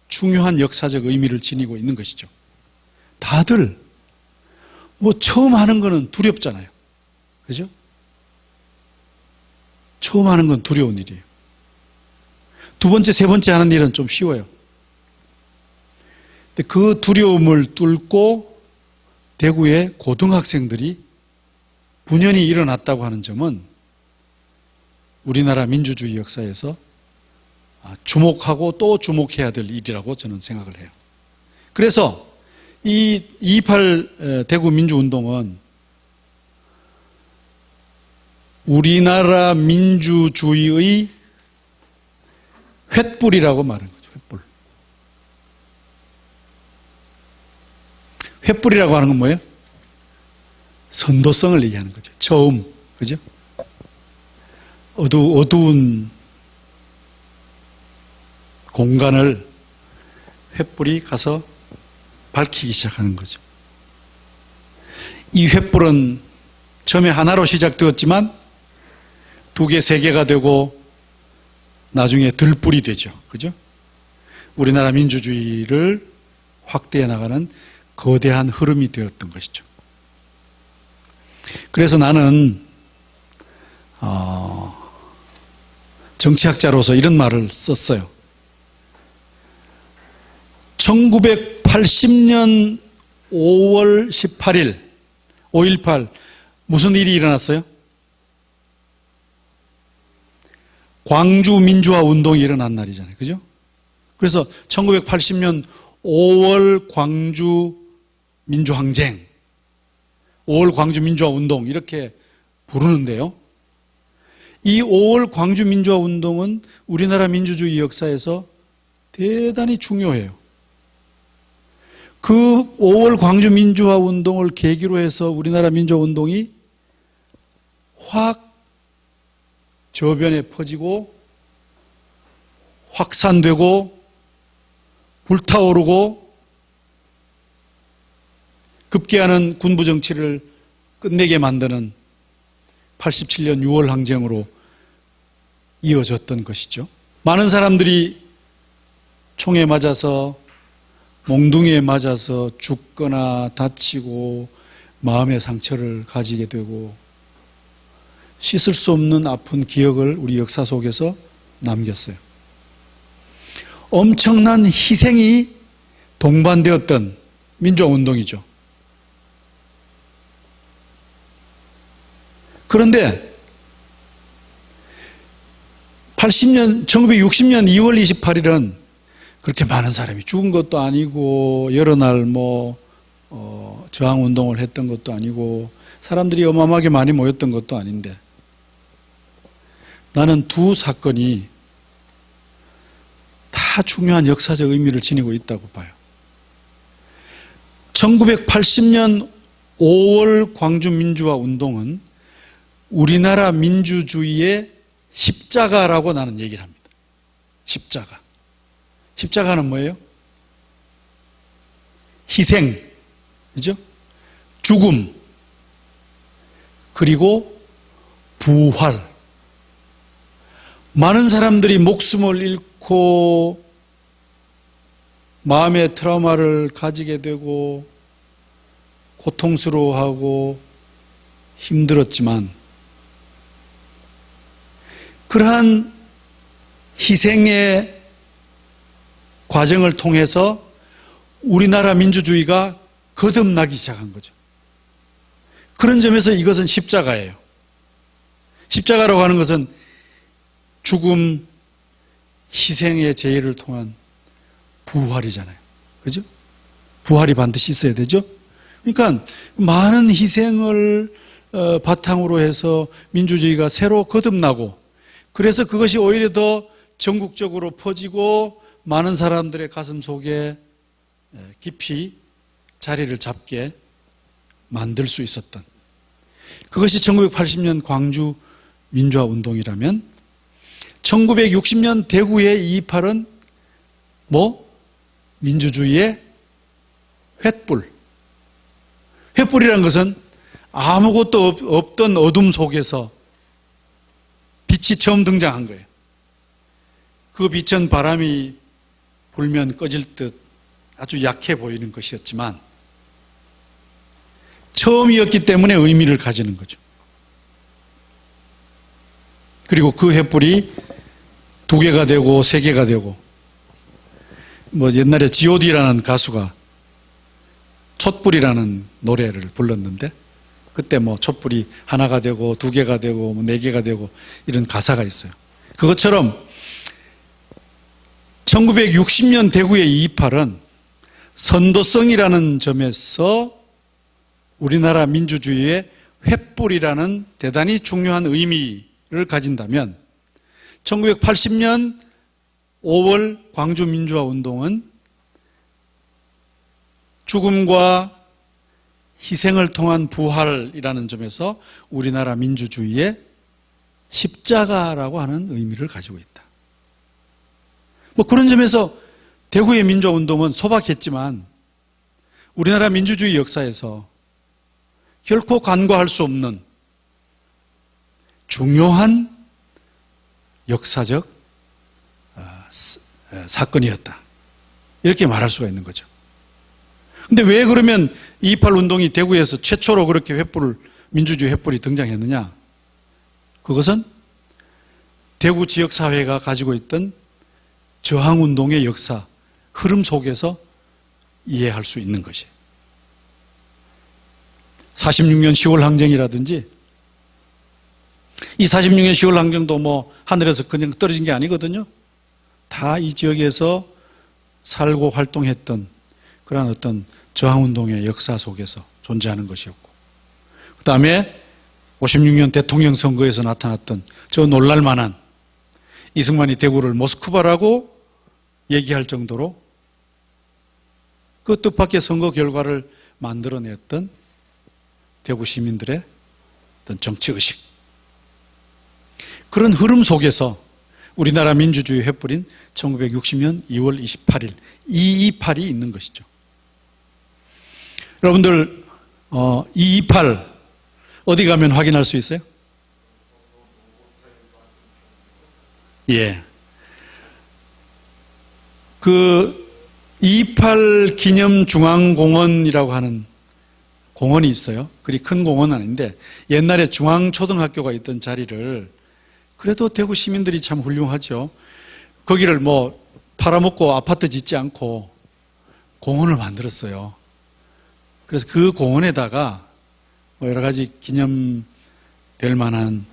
중요한 역사적 의미를 지니고 있는 것이죠. 다들 뭐 처음 하는 거는 두렵잖아요. 그죠? 처음 하는 건 두려운 일이에요. 두 번째, 세 번째 하는 일은 좀 쉬워요. 근데 그 두려움을 뚫고 대구의 고등학생들이 분연히 일어났다고 하는 점은 우리나라 민주주의 역사에서 주목하고 또 주목해야 될 일이라고 저는 생각을 해요. 그래서 이 2.28 대구 민주운동은 우리나라 민주주의의 횃불이라고 말하는 거죠. 횃불. 횃불이라고 하는 건 뭐예요? 선도성을 얘기하는 거죠. 처음. 그죠? 어두운 공간을 횃불이 가서 밝히기 시작하는 거죠. 이 횃불은 처음에 하나로 시작되었지만 2개, 3개가 되고 나중에 들불이 되죠. 그죠? 우리나라 민주주의를 확대해 나가는 거대한 흐름이 되었던 것이죠. 그래서 나는 정치학자로서 이런 말을 썼어요. 1980년 5월 18일 5.18 무슨 일이 일어났어요? 광주 민주화 운동이 일어난 날이잖아요. 그죠? 그래서 1980년 5월 광주 민주항쟁, 5월 광주 민주화 운동 이렇게 부르는데요. 이 5월 광주 민주화 운동은 우리나라 민주주의 역사에서 대단히 중요해요. 그 5월 광주 민주화 운동을 계기로 해서 우리나라 민주화 운동이 확 저변에 퍼지고 확산되고 불타오르고 급기야는 군부 정치를 끝내게 만드는 87년 6월 항쟁으로 이어졌던 것이죠. 많은 사람들이 총에 맞아서 몽둥이에 맞아서 죽거나 다치고 마음의 상처를 가지게 되고 씻을 수 없는 아픈 기억을 우리 역사 속에서 남겼어요. 엄청난 희생이 동반되었던 민주화운동이죠. 그런데 1960년 2월 28일은 그렇게 많은 사람이 죽은 것도 아니고 여러 날 저항운동을 했던 것도 아니고 사람들이 어마어마하게 많이 모였던 것도 아닌데 나는 두 사건이 다 중요한 역사적 의미를 지니고 있다고 봐요. 1980년 5월 광주민주화 운동은 우리나라 민주주의의 십자가라고 나는 얘기를 합니다. 십자가. 십자가는 뭐예요? 희생, 그죠? 죽음, 그리고 부활. 많은 사람들이 목숨을 잃고 마음의 트라우마를 가지게 되고 고통스러워하고 힘들었지만 그러한 희생의 과정을 통해서 우리나라 민주주의가 거듭나기 시작한 거죠. 그런 점에서 이것은 십자가예요. 십자가라고 하는 것은 죽음, 희생의 제의를 통한 부활이잖아요. 그죠? 부활이 반드시 있어야 되죠? 그러니까 많은 희생을 바탕으로 해서 민주주의가 새로 거듭나고 그래서 그것이 오히려 더 전국적으로 퍼지고 많은 사람들의 가슴 속에 깊이 자리를 잡게 만들 수 있었던 그것이 1980년 광주 민주화 운동이라면 1960년 대구의 228은 민주주의의 횃불. 횃불이라는 것은 아무것도 없던 어둠 속에서 빛이 처음 등장한 거예요. 그 빛은 바람이 불면 꺼질 듯 아주 약해 보이는 것이었지만 처음이었기 때문에 의미를 가지는 거죠. 그리고 그 횃불이 2개가 되고 3개가 되고 옛날에 G.O.D라는 가수가 촛불이라는 노래를 불렀는데 그때 촛불이 1가 되고 2개가 되고 4개가 되고 이런 가사가 있어요. 그것처럼 1960년 대구의 228은 선도성이라는 점에서 우리나라 민주주의의 횃불이라는 대단히 중요한 의미를 가진다면 1980년 5월 광주 민주화 운동은 죽음과 희생을 통한 부활이라는 점에서 우리나라 민주주의의 십자가라고 하는 의미를 가지고 있다. 그런 점에서 대구의 민주화 운동은 소박했지만 우리나라 민주주의 역사에서 결코 간과할 수 없는 중요한 역사적 사건이었다. 이렇게 말할 수가 있는 거죠. 근데 왜 그러면 228 운동이 대구에서 최초로 그렇게 민주주의 횃불이 등장했느냐? 그것은 대구 지역사회가 가지고 있던 저항운동의 역사, 흐름 속에서 이해할 수 있는 것이에요. 46년 10월 항쟁이라든지 이 46년 10월 항쟁도 하늘에서 그냥 떨어진 게 아니거든요. 다 이 지역에서 살고 활동했던 그런 어떤 저항운동의 역사 속에서 존재하는 것이었고 그 다음에 56년 대통령 선거에서 나타났던 저 놀랄만한 이승만이 대구를 모스크바라고 얘기할 정도로 그 뜻밖의 선거 결과를 만들어냈던 대구 시민들의 어떤 정치의식 그런 흐름 속에서 우리나라 민주주의 횃불인 1960년 2월 28일 228이 있는 것이죠. 여러분들 228 어디 가면 확인할 수 있어요? 예. 그 228 기념중앙공원이라고 하는 공원이 있어요. 그리 큰 공원은 아닌데 옛날에 중앙초등학교가 있던 자리를 그래도 대구 시민들이 참 훌륭하죠. 거기를 팔아먹고 아파트 짓지 않고 공원을 만들었어요. 그래서 그 공원에다가 여러 가지 기념될 만한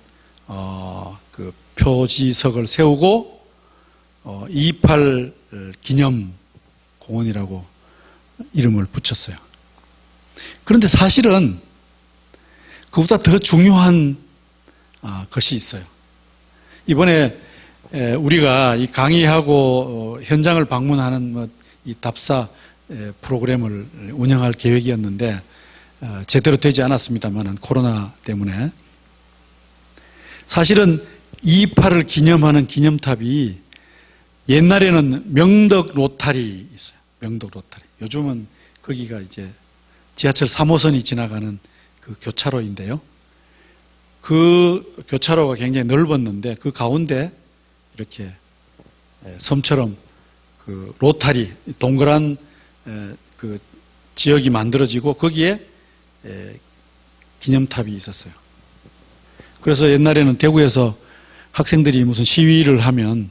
그 표지석을 세우고 2.28 기념 공원이라고 이름을 붙였어요. 그런데 사실은 그보다 더 중요한 것이 있어요. 이번에 우리가 이 강의하고 현장을 방문하는 이 답사 프로그램을 운영할 계획이었는데 제대로 되지 않았습니다만 코로나 때문에 사실은 2.28을 기념하는 기념탑이 옛날에는 명덕 로타리 있어요. 명덕 로타리. 요즘은 거기가 이제 지하철 3호선이 지나가는 그 교차로인데요. 그 교차로가 굉장히 넓었는데 그 가운데 이렇게 섬처럼 그 로타리 동그란 그 지역이 만들어지고 거기에 기념탑이 있었어요. 그래서 옛날에는 대구에서 학생들이 무슨 시위를 하면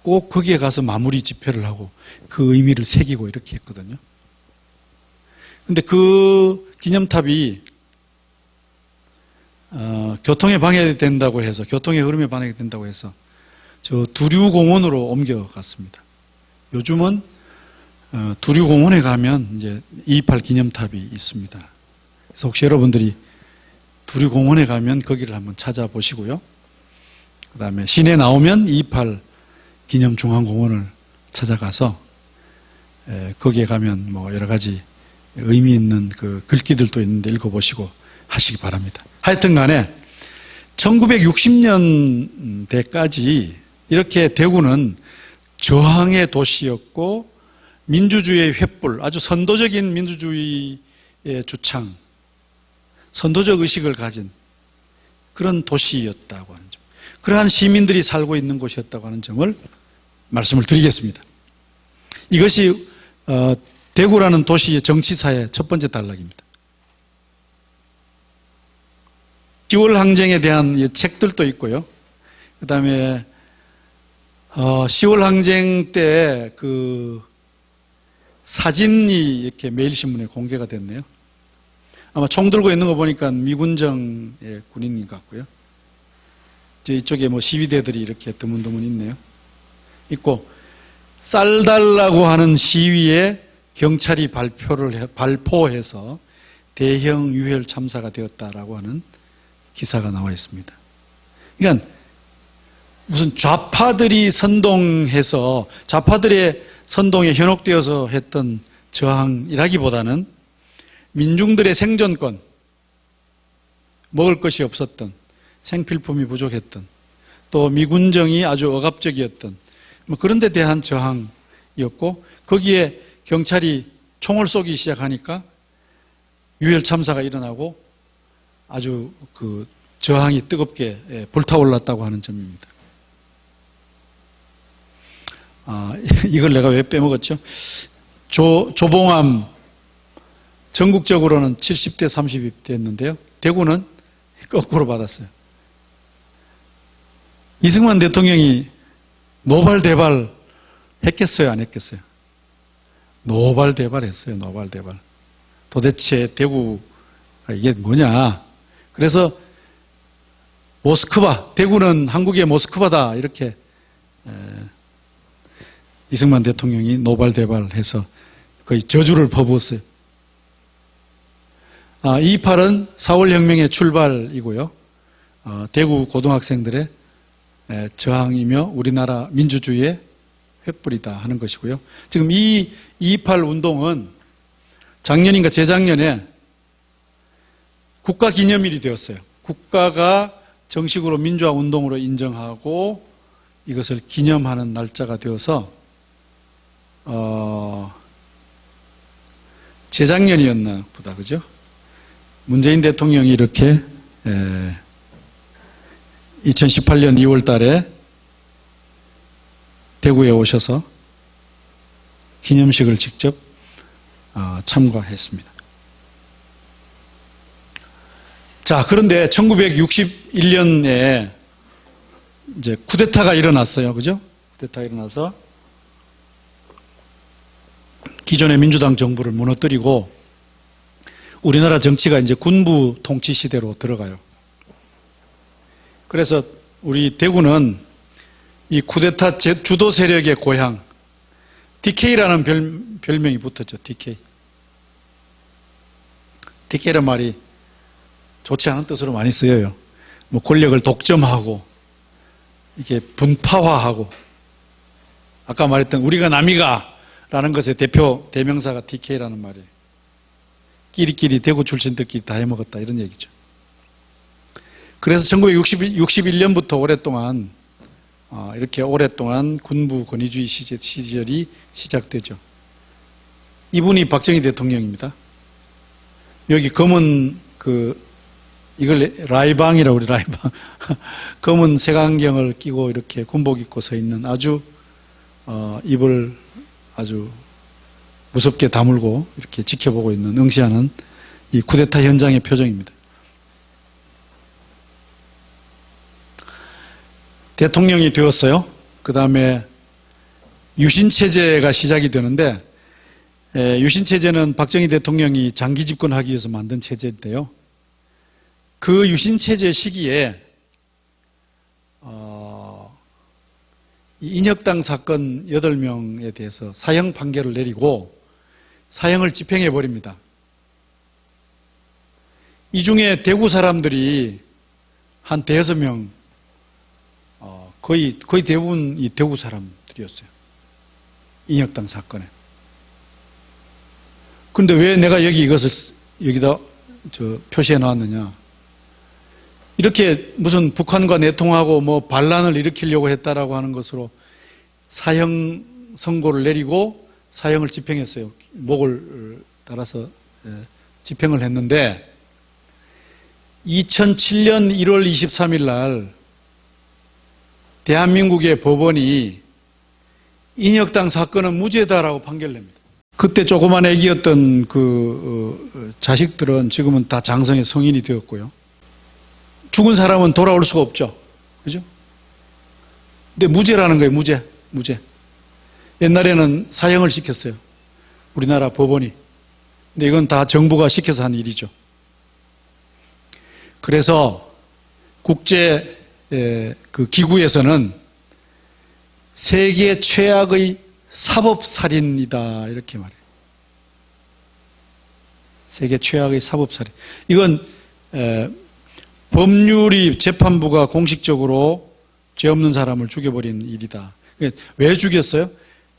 꼭 거기에 가서 마무리 집회를 하고 그 의미를 새기고 이렇게 했거든요. 근데 그 기념탑이 교통에 방해된다고 해서 교통의 흐름에 방해된다고 해서 저 두류공원으로 옮겨갔습니다. 요즘은 두류공원에 가면 이제 2.28 기념탑이 있습니다. 그래서 혹시 여러분들이 두류공원에 가면 거기를 한번 찾아보시고요. 그 다음에 시내 나오면 2.28 기념중앙공원을 찾아가서 거기에 가면 뭐 여러 가지 의미 있는 그 글귀들도 있는데 읽어보시고 하시기 바랍니다. 하여튼 간에 1960년대까지 이렇게 대구는 저항의 도시였고 민주주의의 횃불, 아주 선도적인 민주주의의 주창, 선도적 의식을 가진 그런 도시였다고 하는 점, 그러한 시민들이 살고 있는 곳이었다고 하는 점을 말씀을 드리겠습니다. 이것이 대구라는 도시의 정치사의 첫 번째 단락입니다. 10월 항쟁에 대한 책들도 있고요. 그 다음에 10월 항쟁 때 그 사진이 이렇게 매일신문에 공개가 됐네요. 아마 총 들고 있는 거 보니까 미군정의 군인인 것 같고요. 이쪽에 뭐 시위대들이 이렇게 드문드문 있네요. 있고, 쌀 달라고 하는 시위에 경찰이 발포해서 대형 유혈 참사가 되었다라고 하는 기사가 나와 있습니다. 그러니까 무슨 좌파들이 선동해서 좌파들의 선동에 현혹되어서 했던 저항이라기보다는 민중들의 생존권, 먹을 것이 없었던, 생필품이 부족했던, 또 미군정이 아주 억압적이었던 뭐 그런 데 대한 저항이었고, 거기에 경찰이 총을 쏘기 시작하니까 유혈 참사가 일어나고 아주 그 저항이 뜨겁게 불타올랐다고 하는 점입니다. 이걸 내가 왜 빼먹었죠? 조봉암 전국적으로는 70대 30대 였는데요. 대구는 거꾸로 받았어요. 이승만 대통령이 노발대발 했겠어요? 안 했겠어요? 노발대발 했어요. 노발대발. 도대체 대구가 이게 뭐냐? 그래서 모스크바, 대구는 한국의 모스크바다 이렇게 이승만 대통령이 노발대발해서 거의 저주를 퍼부었어요. 2.28은 4월 혁명의 출발이고요. 대구 고등학생들의 저항이며 우리나라 민주주의의 횃불이다 하는 것이고요. 지금 이 2.28 운동은 작년인가 재작년에 국가기념일이 되었어요. 국가가 정식으로 민주화 운동으로 인정하고 이것을 기념하는 날짜가 되어서 재작년이었나 보다, 그죠? 문재인 대통령이 이렇게 2018년 2월 달에 대구에 오셔서 기념식을 직접 참가했습니다. 자, 그런데 1961년에 이제 쿠데타가 일어났어요. 그죠? 쿠데타가 일어나서 기존의 민주당 정부를 무너뜨리고 우리나라 정치가 이제 군부 통치 시대로 들어가요. 그래서 우리 대구는 이 쿠데타 주도 세력의 고향, DK라는 별명이 붙었죠. DK. DK란 말이 좋지 않은 뜻으로 많이 쓰여요. 뭐 권력을 독점하고 이게 분파화하고, 아까 말했던 우리가 남이가라는 것의 대명사가 DK라는 말이에요. 끼리끼리 대구 출신들끼리 다 해먹었다 이런 얘기죠. 그래서 1961년부터 오랫동안 이렇게 오랫동안 군부 권위주의 시절이 시작되죠. 이분이 박정희 대통령입니다. 여기 검은 이걸 라이방이라고 그래, 라이방. 검은 색안경을 끼고 이렇게 군복 입고 서 있는 아주 입을 아주 무섭게 다물고 이렇게 지켜보고 있는, 응시하는 이 쿠데타 현장의 표정입니다. 대통령이 되었어요. 그 다음에 유신체제가 시작이 되는데, 유신체제는 박정희 대통령이 장기 집권하기 위해서 만든 체제인데요. 그 유신체제 시기에 인혁당 사건 8명에 대해서 사형 판결을 내리고 사형을 집행해 버립니다. 이 중에 대구 사람들이 한 5명, 거의 대부분이 대구 사람들이었어요. 인혁당 사건에. 그런데 왜 내가 이것을 여기다 표시해 놨느냐? 이렇게 무슨 북한과 내통하고 뭐 반란을 일으키려고 했다라고 하는 것으로 사형 선고를 내리고 사형을 집행했어요. 목을 따라서 집행을 했는데, 2007년 1월 23일 날 대한민국의 법원이 인혁당 사건은 무죄다라고 판결냅니다. 그때 조그만 애기였던 자식들은 지금은 다 장성의 성인이 되었고요. 죽은 사람은 돌아올 수가 없죠. 그죠? 근데 무죄라는 거예요, 무죄. 옛날에는 사형을 시켰어요. 우리나라 법원이. 근데 이건 다 정부가 시켜서 한 일이죠. 그래서 국제 기구에서는 세계 최악의 사법살인이다 이렇게 말해요. 세계 최악의 사법살인. 이건 법률이, 재판부가 공식적으로 죄 없는 사람을 죽여버린 일이다. 왜 죽였어요?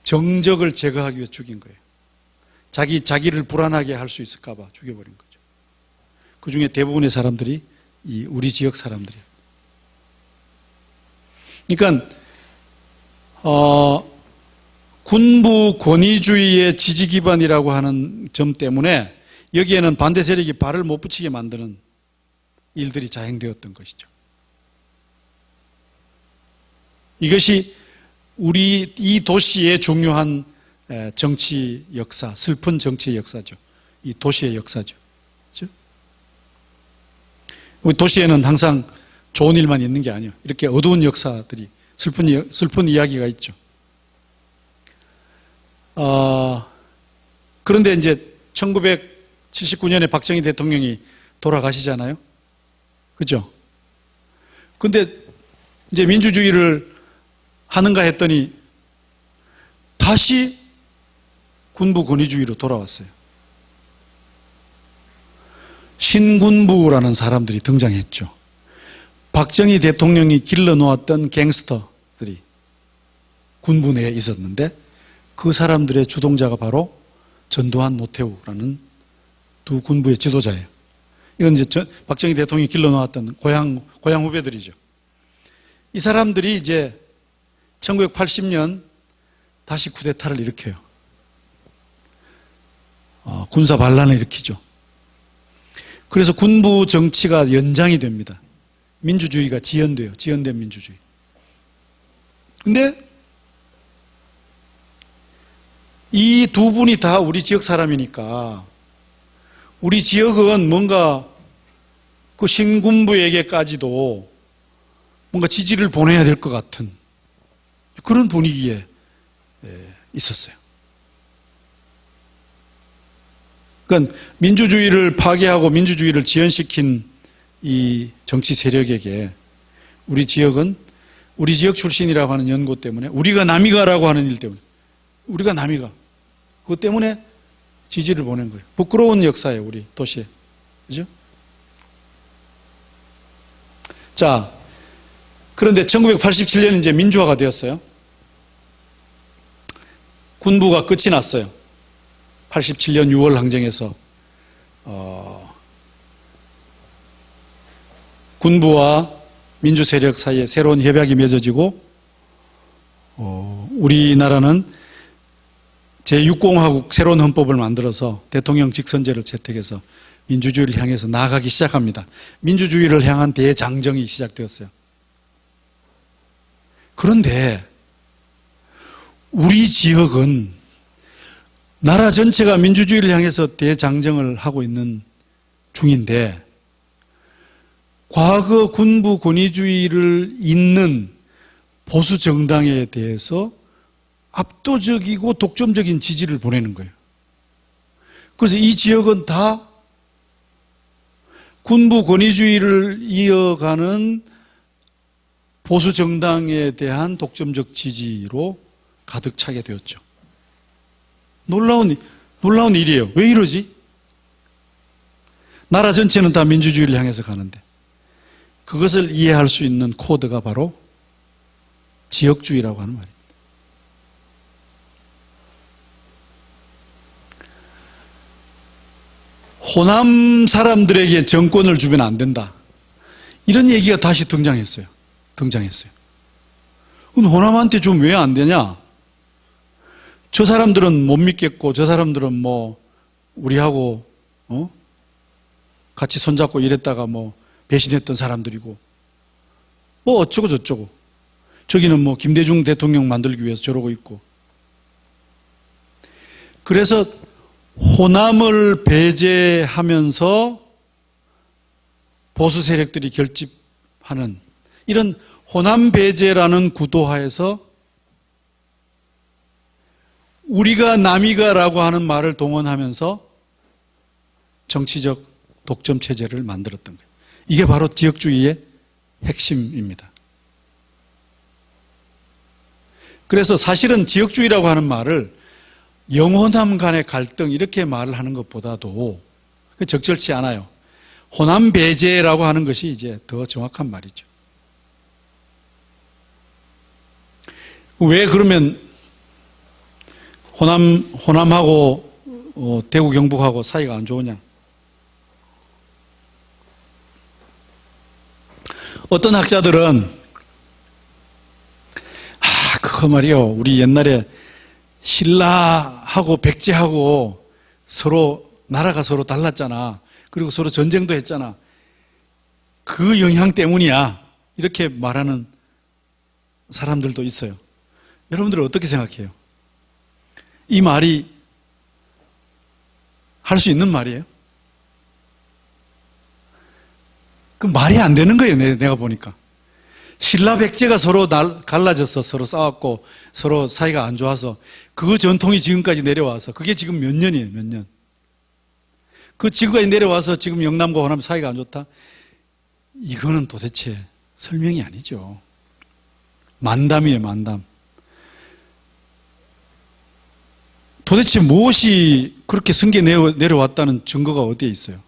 정적을 제거하기 위해서 죽인 거예요. 자기를 불안하게 할 수 있을까 봐 죽여버린 거죠. 그 중에 대부분의 사람들이 우리 지역 사람들이에요. 그러니까 군부 권위주의의 지지 기반이라고 하는 점 때문에 여기에는 반대 세력이 발을 못 붙이게 만드는 일들이 자행되었던 것이죠. 이것이 우리 이 도시의 중요한 정치 역사, 슬픈 정치의 역사죠. 이 도시의 역사죠. 그렇죠? 우리 도시에는 항상 좋은 일만 있는 게 아니에요. 이렇게 어두운 역사들이, 슬픈 이야기가 있죠. 그런데 이제 1979년에 박정희 대통령이 돌아가시잖아요. 그죠? 근데 이제 민주주의를 하는가 했더니 다시 군부 권위주의로 돌아왔어요. 신군부라는 사람들이 등장했죠. 박정희 대통령이 길러놓았던 갱스터들이 군부 내에 있었는데, 그 사람들의 주동자가 바로 전두환, 노태우라는 두 군부의 지도자예요. 이건 이제 박정희 대통령이 길러놓았던 고향 후배들이죠. 이 사람들이 이제 1980년 다시 쿠데타를 일으켜요. 군사 반란을 일으키죠. 그래서 군부 정치가 연장이 됩니다. 민주주의가 지연돼요. 지연된 민주주의. 근데 이 두 분이 다 우리 지역 사람이니까 우리 지역은 뭔가 그 신군부에게까지도 뭔가 지지를 보내야 될 것 같은 그런 분위기에 있었어요. 그러니까 민주주의를 파괴하고 민주주의를 지연시킨 이 정치 세력에게 우리 지역 출신이라고 하는 연고 때문에, 우리가 남이가라고 하는 일 때문에, 우리가 남이가, 그것 때문에 지지를 보낸 거예요. 부끄러운 역사예요, 우리 도시에. 그죠? 자, 그런데 1987년 이제 민주화가 되었어요. 군부가 끝이 났어요. 87년 6월 항쟁에서 군부와 민주 세력 사이에 새로운 협약이 맺어지고 우리나라는 제6공화국 새로운 헌법을 만들어서 대통령 직선제를 채택해서 민주주의를 향해서 나아가기 시작합니다. 민주주의를 향한 대장정이 시작되었어요. 그런데 우리 지역은 나라 전체가 민주주의를 향해서 대장정을 하고 있는 중인데, 과거 군부 권위주의를 잇는 보수 정당에 대해서 압도적이고 독점적인 지지를 보내는 거예요. 그래서 이 지역은 다 군부 권위주의를 이어가는 보수 정당에 대한 독점적 지지로 가득 차게 되었죠. 놀라운 일이에요. 왜 이러지? 나라 전체는 다 민주주의를 향해서 가는데, 그것을 이해할 수 있는 코드가 바로 지역주의라고 하는 말입니다. 호남 사람들에게 정권을 주면 안 된다, 이런 얘기가 다시 등장했어요. 그럼 호남한테 좀 왜 안 되냐? 저 사람들은 못 믿겠고, 저 사람들은 뭐 우리하고 같이 손잡고 일했다가 뭐 배신했던 사람들이고, 뭐 어쩌고 저쩌고, 저기는 뭐 김대중 대통령 만들기 위해서 저러고 있고. 그래서 호남을 배제하면서 보수 세력들이 결집하는 이런 호남 배제라는 구도하에서 우리가 남이가라고 하는 말을 동원하면서 정치적 독점 체제를 만들었던 거예요. 이게 바로 지역주의의 핵심입니다. 그래서 사실은 지역주의라고 하는 말을 영호남 간의 갈등 이렇게 말을 하는 것보다도 적절치 않아요. 호남 배제라고 하는 것이 이제 더 정확한 말이죠. 왜 그러면 호남하고 대구 경북하고 사이가 안 좋으냐? 어떤 학자들은 그거 말이요, 우리 옛날에 신라하고 백제하고 서로 나라가 서로 달랐잖아. 그리고 서로 전쟁도 했잖아. 그 영향 때문이야, 이렇게 말하는 사람들도 있어요. 여러분들은 어떻게 생각해요? 이 말이 할 수 있는 말이에요? 그 말이 안 되는 거예요, 내가 보니까. 신라 백제가 서로 갈라져서 서로 싸웠고 서로 사이가 안 좋아서 그 전통이 지금까지 내려와서, 그게 지금 몇 년이에요, 몇 년. 그 지금까지 내려와서 지금 영남과 호남 사이가 안 좋다? 이거는 도대체 설명이 아니죠. 만담이에요, 만담. 도대체 무엇이 그렇게 승계 내려왔다는 증거가 어디에 있어요?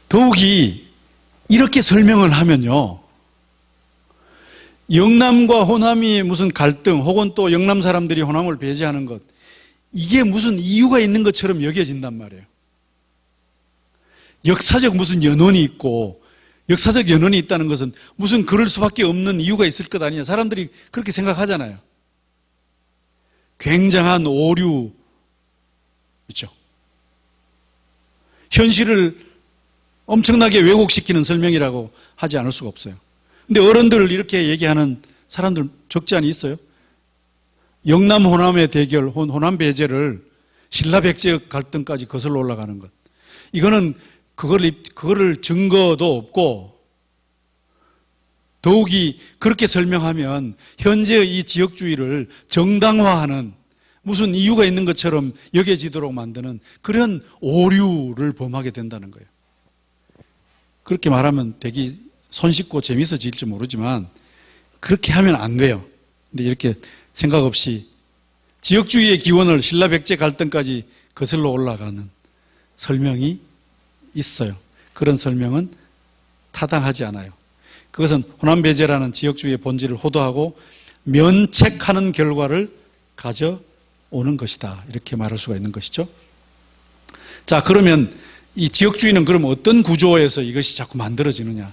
더욱이 이렇게 설명을 하면요, 영남과 호남이 무슨 갈등, 혹은 또 영남 사람들이 호남을 배제하는 것, 이게 무슨 이유가 있는 것처럼 여겨진단 말이에요. 역사적 무슨 연원이 있고, 역사적 연원이 있다는 것은 무슨 그럴 수밖에 없는 이유가 있을 것 아니냐, 사람들이 그렇게 생각하잖아요. 굉장한 오류 있죠. 현실을 엄청나게 왜곡시키는 설명이라고 하지 않을 수가 없어요. 근데 어른들 이렇게 얘기하는 사람들 적지 않이 있어요. 영남 호남의 대결, 호남 배제를 신라 백제 갈등까지 거슬러 올라가는 것, 이거는 그거를 증거도 없고, 더욱이 그렇게 설명하면 현재의 이 지역주의를 정당화하는 무슨 이유가 있는 것처럼 여겨지도록 만드는 그런 오류를 범하게 된다는 거예요. 그렇게 말하면 되게 손쉽고 재밌어질지 모르지만 그렇게 하면 안 돼요. 근데 이렇게 생각 없이 지역주의의 기원을 신라백제 갈등까지 거슬러 올라가는 설명이 있어요. 그런 설명은 타당하지 않아요. 그것은 호남배제라는 지역주의의 본질을 호도하고 면책하는 결과를 가져오는 것이다. 이렇게 말할 수가 있는 것이죠. 자, 그러면 이 지역주의는 그럼 어떤 구조에서 이것이 자꾸 만들어지느냐?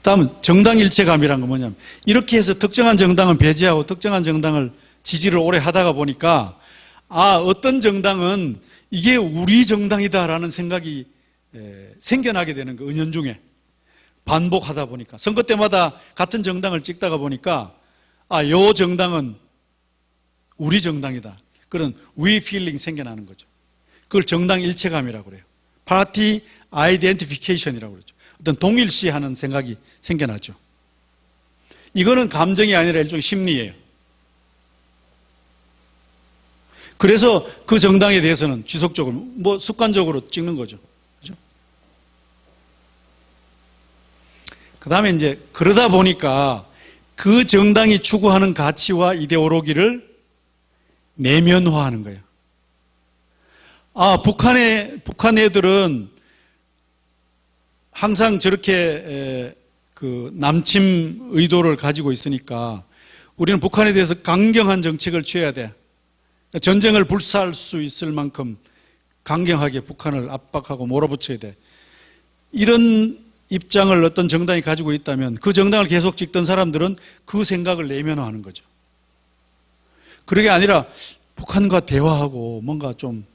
다음은 정당 일체감이란 건 뭐냐면 이렇게 해서 특정한 정당은 배제하고 특정한 정당을 지지를 오래 하다가 보니까 어떤 정당은 이게 우리 정당이다라는 생각이 생겨나게 되는 거, 은연중에 반복하다 보니까 선거 때마다 같은 정당을 찍다가 보니까 요 정당은 우리 정당이다. 그런 we feeling 생겨나는 거죠. 그걸 정당 일체감이라고 그래요. 파티 아이덴티피케이션이라고 그러죠. 어떤 동일시하는 생각이 생겨나죠. 이거는 감정이 아니라 일종의 심리예요. 그래서 그 정당에 대해서는 지속적으로 습관적으로 찍는 거죠. 그죠? 그 다음에 이제 그러다 보니까 그 정당이 추구하는 가치와 이데올로기를 내면화하는 거예요. 북한 애들은 항상 저렇게 그 남침 의도를 가지고 있으니까 우리는 북한에 대해서 강경한 정책을 취해야 돼. 전쟁을 불사할 수 있을 만큼 강경하게 북한을 압박하고 몰아붙여야 돼. 이런 입장을 어떤 정당이 가지고 있다면 그 정당을 계속 찍던 사람들은 그 생각을 내면화하는 거죠. 그게 아니라 북한과 대화하고 뭔가 좀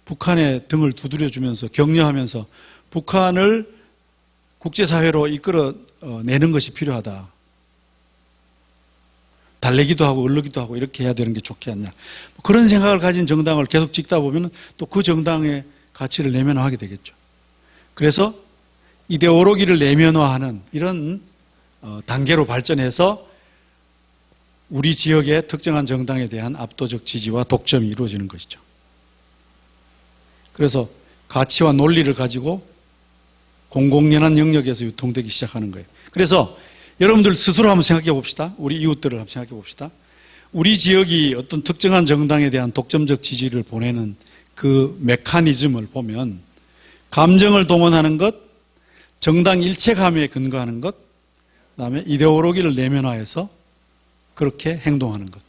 북한의 등을 두드려주면서 격려하면서 북한을 국제사회로 이끌어내는 것이 필요하다. 달래기도 하고 얼르기도 하고 이렇게 해야 되는 게 좋지 않냐. 그런 생각을 가진 정당을 계속 찍다 보면 또 그 정당의 가치를 내면화하게 되겠죠. 그래서 이데올로기를 내면화하는 이런 단계로 발전해서 우리 지역의 특정한 정당에 대한 압도적 지지와 독점이 이루어지는 것이죠. 그래서 가치와 논리를 가지고 공공연한 영역에서 유통되기 시작하는 거예요. 그래서 여러분들 스스로 한번 생각해 봅시다. 우리 이웃들을 한번 생각해 봅시다. 우리 지역이 어떤 특정한 정당에 대한 독점적 지지를 보내는 그 메커니즘을 보면 감정을 동원하는 것, 정당 일체감에 근거하는 것, 그다음에 이데올로기를 내면화해서 그렇게 행동하는 것,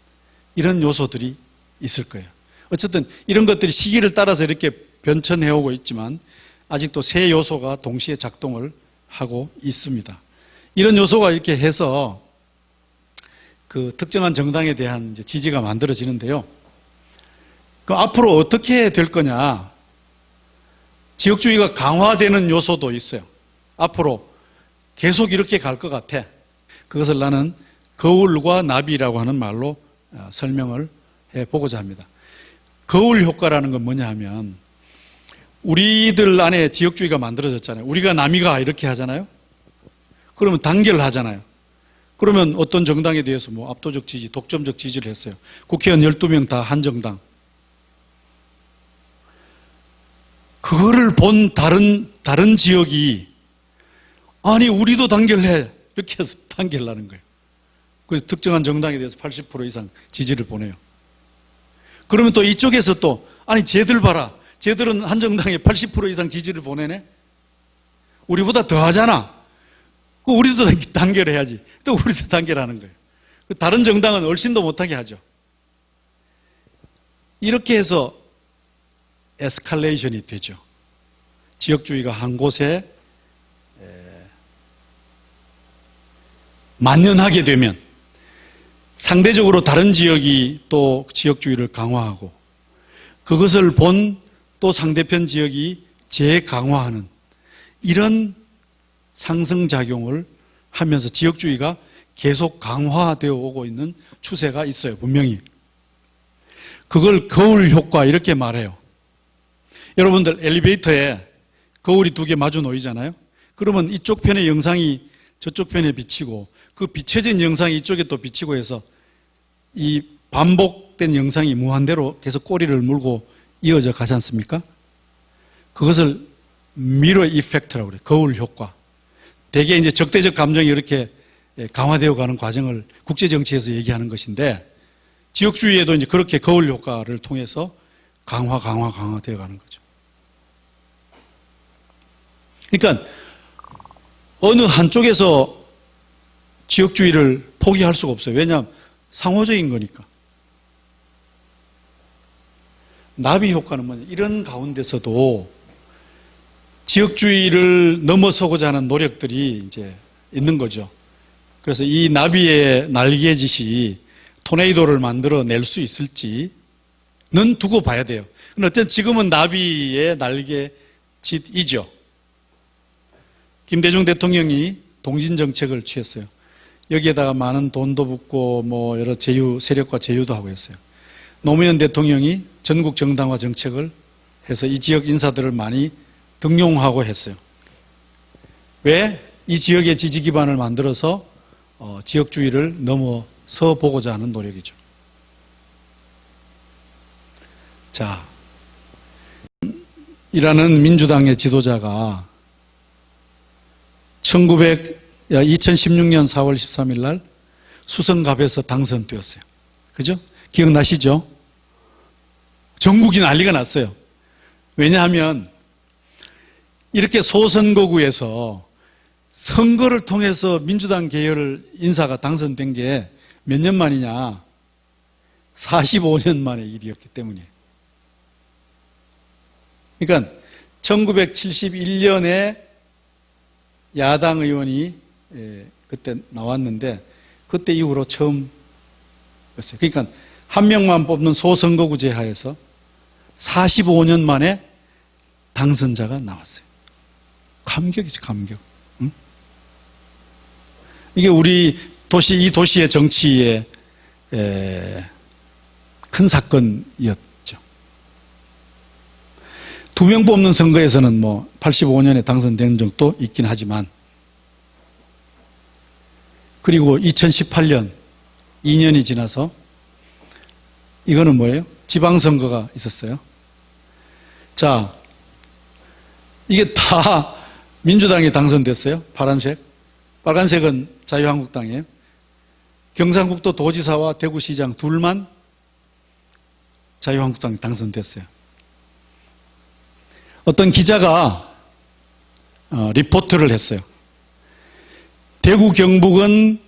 이런 요소들이 있을 거예요. 어쨌든 이런 것들이 시기를 따라서 이렇게 변천해오고 있지만 아직도 세 요소가 동시에 작동을 하고 있습니다. 이런 요소가 이렇게 해서 그 특정한 정당에 대한 이제 지지가 만들어지는데요. 그럼 앞으로 어떻게 될 거냐? 지역주의가 강화되는 요소도 있어요. 앞으로 계속 이렇게 갈 것 같아. 그것을 나는 거울과 나비라고 하는 말로 설명을 해보고자 합니다. 거울 효과라는 건 뭐냐 하면 우리들 안에 지역주의가 만들어졌잖아요. 우리가 남이가 이렇게 하잖아요. 그러면 단결하잖아요. 그러면 어떤 정당에 대해서 압도적 지지, 독점적 지지를 했어요. 국회의원 12명 다 한 정당. 그거를 본 다른 지역이 아니 우리도 단결해 이렇게 해서 단결하는 거예요. 그래서 특정한 정당에 대해서 80% 이상 지지를 보내요. 그러면 또 이쪽에서 또 아니 쟤들 봐라. 쟤들은 한 정당에 80% 이상 지지를 보내네. 우리보다 더 하잖아. 우리도 단결해야지. 또 우리도 단결하는 거예요. 다른 정당은 얼씬도 못하게 하죠. 이렇게 해서 에스컬레이션이 되죠. 지역주의가 한 곳에 만연하게 되면 상대적으로 다른 지역이 또 지역주의를 강화하고 그것을 본 또 상대편 지역이 재강화하는 이런 상승작용을 하면서 지역주의가 계속 강화되어 오고 있는 추세가 있어요. 분명히. 그걸 거울 효과 이렇게 말해요. 여러분들 엘리베이터에 거울이 두 개 마주 놓이잖아요. 그러면 이쪽 편의 영상이 저쪽 편에 비치고 그 비춰진 영상이 이쪽에 또 비치고 해서 이 반복된 영상이 무한대로 계속 꼬리를 물고 이어져 가지 않습니까? 그것을 미러 이펙트라고 그래요. 거울 효과. 대개 이제 적대적 감정이 이렇게 강화되어 가는 과정을 국제 정치에서 얘기하는 것인데, 지역주의에도 이제 그렇게 거울 효과를 통해서 강화되어 가는 거죠. 그러니까 어느 한쪽에서 지역주의를 포기할 수가 없어요. 왜냐하면 상호적인 거니까. 나비 효과는 뭐냐? 이런 가운데서도 지역주의를 넘어서고자 하는 노력들이 이제 있는 거죠. 그래서 이 나비의 날개짓이 토네이도를 만들어 낼 수 있을지는 두고 봐야 돼요. 근데 어쨌든 지금은 나비의 날개짓이죠. 김대중 대통령이 동진정책을 취했어요. 여기에다가 많은 돈도 붓고 뭐 여러 세력과 제휴도 하고 했어요. 노무현 대통령이 전국 정당화 정책을 해서 이 지역 인사들을 많이 등용하고 했어요. 왜? 이 지역의 지지 기반을 만들어서 지역주의를 넘어서 보고자 하는 노력이죠. 자, 이라는 민주당의 지도자가 2016년 4월 13일 날 수성갑에서 당선되었어요. 그죠? 기억나시죠? 전국이 난리가 났어요. 왜냐하면 이렇게 소선거구에서 선거를 통해서 민주당 계열 인사가 당선된 게 몇 년 만이냐? 45년 만의 일이었기 때문이에요. 그러니까 1971년에 야당 의원이 그때 나왔는데 그때 이후로 처음이었어요. 그러니까 한 명만 뽑는 소선거구제 하에서 45년 만에 당선자가 나왔어요. 감격이지, 감격. 응? 이게 우리 이 도시의 정치의 큰 사건이었죠. 2명 뽑는 선거에서는 뭐 85년에 당선된 적도 있긴 하지만, 그리고 2018년 2년이 지나서 이거는 뭐예요? 지방선거가 있었어요. 자, 이게 다 민주당이 당선됐어요. 파란색. 빨간색은 자유한국당이에요. 경상북도 도지사와 대구시장 둘만 자유한국당이 당선됐어요. 어떤 기자가 리포트를 했어요. 대구 경북은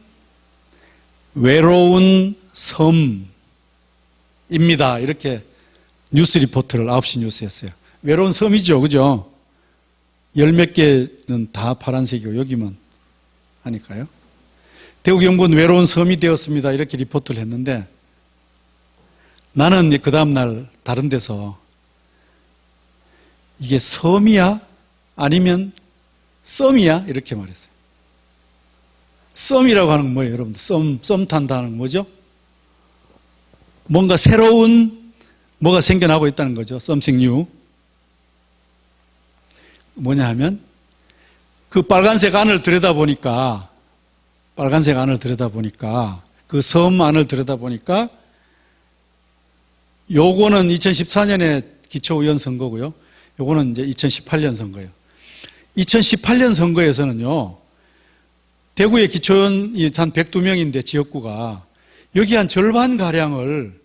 외로운 섬입니다. 이렇게 뉴스 리포트를 9시 뉴스에 했어요. 외로운 섬이죠. 그죠? 열 몇 개는 다 파란색이고 여기만 하니까요. 대구 경북은 외로운 섬이 되었습니다. 이렇게 리포트를 했는데, 나는 그 다음날 다른 데서 이게 섬이야? 아니면 썸이야? 이렇게 말했어요. 썸이라고 하는 건 뭐예요, 여러분들? 썸 탄다는 건 뭐죠? 뭔가 새로운 뭐가 생겨나고 있다는 거죠. something new. 뭐냐 하면 그 빨간색 안을 들여다보니까 그 섬 안을 들여다보니까 요거는 2014년에 기초의원 선거고요. 요거는 이제 2018년 선거예요. 2018년 선거에서는요, 대구의 기초의원이 한 102명인데 지역구가 여기 한 절반가량을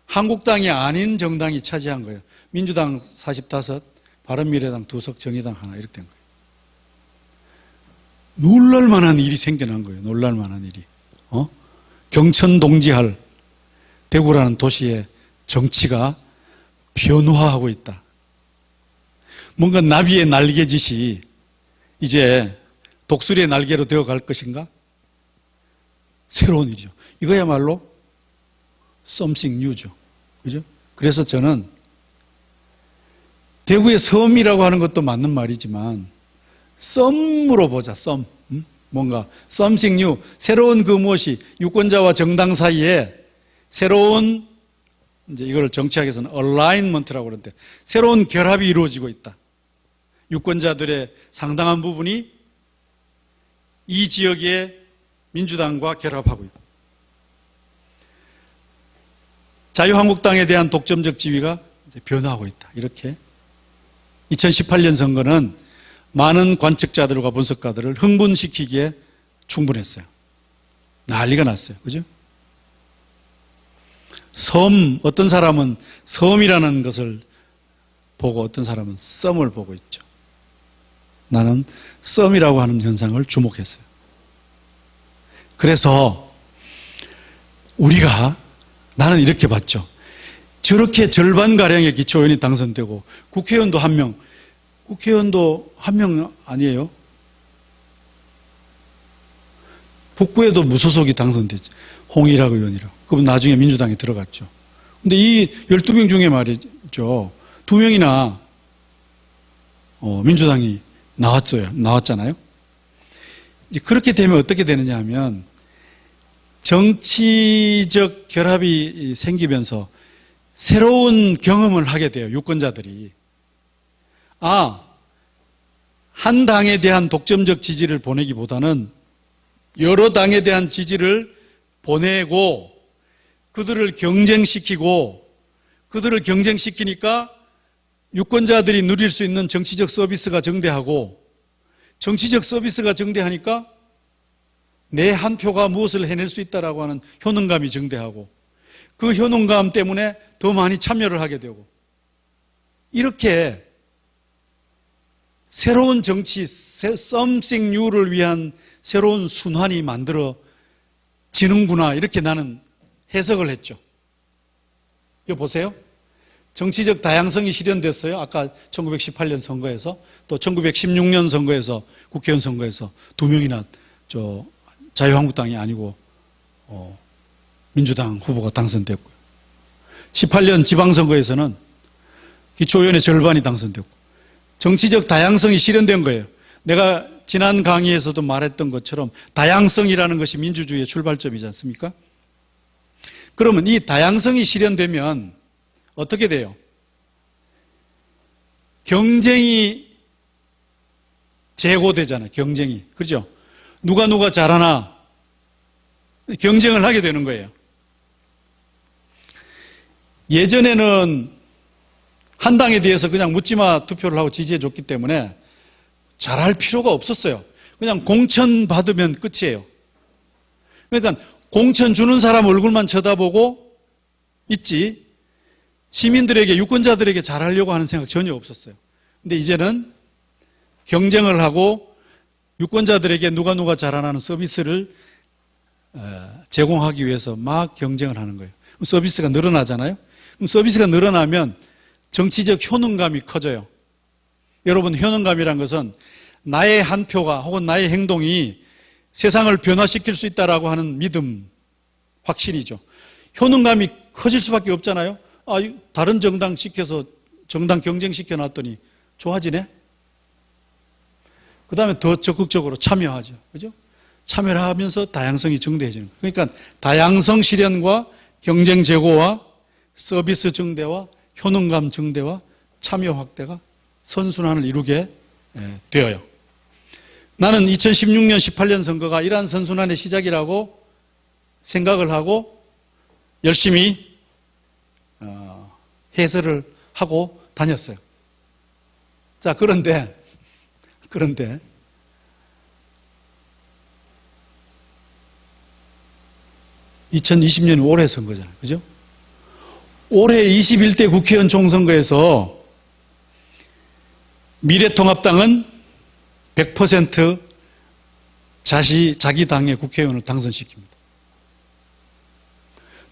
한국당이 아닌 정당이 차지한 거예요. 민주당 45, 바른미래당 2석, 정의당 하나 이렇게 된 거예요. 놀랄만한 일이 생겨난 거예요. 놀랄만한 일이. 경천동지할 대구라는 도시의 정치가 변화하고 있다. 뭔가 나비의 날개짓이 이제 독수리의 날개로 되어갈 것인가? 새로운 일이죠. 이거야말로 something new죠. 그죠? 그래서 저는 대구의 섬이라고 하는 것도 맞는 말이지만 썸으로 보자. 썸. 뭔가 something new. 새로운 그 무엇이 유권자와 정당 사이에 새로운, 이제 이걸 정치학에서는 alignment라고 그러는데, 새로운 결합이 이루어지고 있다. 유권자들의 상당한 부분이 이 지역의 민주당과 결합하고 있다. 자유한국당에 대한 독점적 지위가 이제 변화하고 있다. 이렇게 2018년 선거는 많은 관측자들과 분석가들을 흥분시키기에 충분했어요. 난리가 났어요. 그죠? 어떤 사람은 섬이라는 것을 보고 어떤 사람은 썸을 보고 있죠. 나는 썸이라고 하는 현상을 주목했어요. 그래서 나는 이렇게 봤죠. 저렇게 절반가량의 기초의원이 당선되고 국회의원도 한 명 아니에요. 북구에도 무소속이 당선되죠. 홍일학 의원이라고. 그분 나중에 민주당에 들어갔죠. 근데 이 12명 중에 말이죠. 2명이나 민주당이 나왔잖아요. 이제 그렇게 되면 어떻게 되느냐 하면 정치적 결합이 생기면서 새로운 경험을 하게 돼요. 유권자들이. 한 당에 대한 독점적 지지를 보내기보다는 여러 당에 대한 지지를 보내고 그들을 경쟁시키니까 유권자들이 누릴 수 있는 정치적 서비스가 증대하고 정치적 서비스가 증대하니까 내 한 표가 무엇을 해낼 수 있다라고 하는 효능감이 증대하고 그 효능감 때문에 더 많이 참여를 하게 되고 이렇게 새로운 정치, something new를 위한 새로운 순환이 만들어지는구나 이렇게 나는 해석을 했죠. 이거 보세요. 정치적 다양성이 실현됐어요. 아까 1918년 선거에서 또 1916년 선거에서 국회의원 선거에서 2명이나 자유한국당이 아니고 민주당 후보가 당선됐고요. 18년 지방선거에서는 기초의원의 절반이 당선됐고 정치적 다양성이 실현된 거예요. 내가 지난 강의에서도 말했던 것처럼 다양성이라는 것이 민주주의의 출발점이지 않습니까? 그러면 이 다양성이 실현되면 어떻게 돼요? 경쟁이 제고되잖아요. 경쟁이. 그렇죠? 누가 잘하나 경쟁을 하게 되는 거예요. 예전에는 한 당에 대해서 그냥 묻지마 투표를 하고 지지해 줬기 때문에 잘할 필요가 없었어요. 그냥 공천 받으면 끝이에요. 그러니까 공천 주는 사람 얼굴만 쳐다보고 있지 시민들에게 유권자들에게 잘하려고 하는 생각 전혀 없었어요. 근데 이제는 경쟁을 하고 유권자들에게 누가 잘하는 서비스를 제공하기 위해서 막 경쟁을 하는 거예요. 그럼 서비스가 늘어나잖아요. 그럼 서비스가 늘어나면 정치적 효능감이 커져요. 여러분, 효능감이란 것은 나의 한 표가 혹은 나의 행동이 세상을 변화시킬 수 있다라고 하는 믿음, 확신이죠. 효능감이 커질 수밖에 없잖아요. 다른 정당 경쟁시켜 놨더니 좋아지네? 그 다음에 더 적극적으로 참여하죠. 그죠? 참여를 하면서 다양성이 증대해지는 거예요. 그러니까 다양성 실현과 경쟁 제고와 서비스 증대와 효능감 증대와 참여 확대가 선순환을 이루게 되어요. 나는 2016년, 18년 선거가 이러한 선순환의 시작이라고 생각을 하고 열심히 해설을 하고 다녔어요. 자, 그런데 2020년이 올해 선거잖아요. 그죠? 올해 21대 국회의원 총선거에서 미래통합당은 100% 자기 당의 국회의원을 당선시킵니다.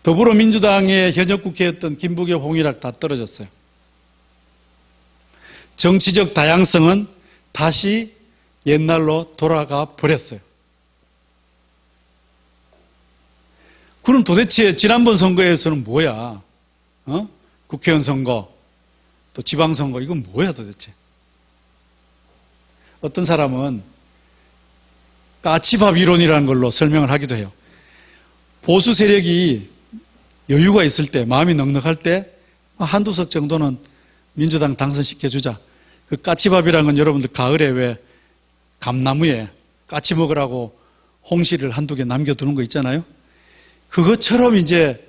더불어민주당의 현역 국회였던 김부겸, 홍일학 다 떨어졌어요. 정치적 다양성은 다시 옛날로 돌아가 버렸어요. 그럼 도대체 지난번 선거에서는 뭐야? 국회의원 선거, 또 지방선거, 이건 뭐야 도대체? 어떤 사람은 까치밥 이론이라는 걸로 설명을 하기도 해요. 보수 세력이 여유가 있을 때, 마음이 넉넉할 때 한두 석 정도는 민주당 당선시켜주자. 그 까치밥이라는 건 여러분들 가을에 왜 감나무에 까치 먹으라고 홍시를 한두 개 남겨두는 거 있잖아요. 그것처럼 이제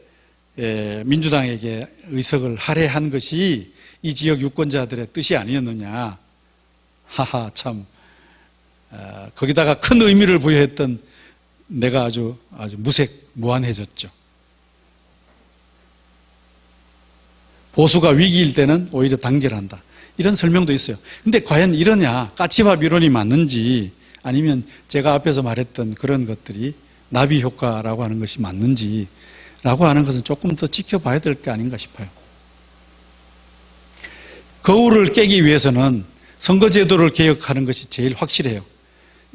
민주당에게 의석을 할애한 것이 이 지역 유권자들의 뜻이 아니었느냐. 하하, 참. 거기다가 큰 의미를 부여했던 내가 아주 무색무안해졌죠. 보수가 위기일 때는 오히려 단결한다. 이런 설명도 있어요. 근데 과연 이러냐? 까치밥 이론이 맞는지, 아니면 제가 앞에서 말했던 그런 것들이 나비 효과라고 하는 것이 맞는지 라고 하는 것은 조금 더 지켜봐야 될 게 아닌가 싶어요. 거울을 깨기 위해서는 선거제도를 개혁하는 것이 제일 확실해요.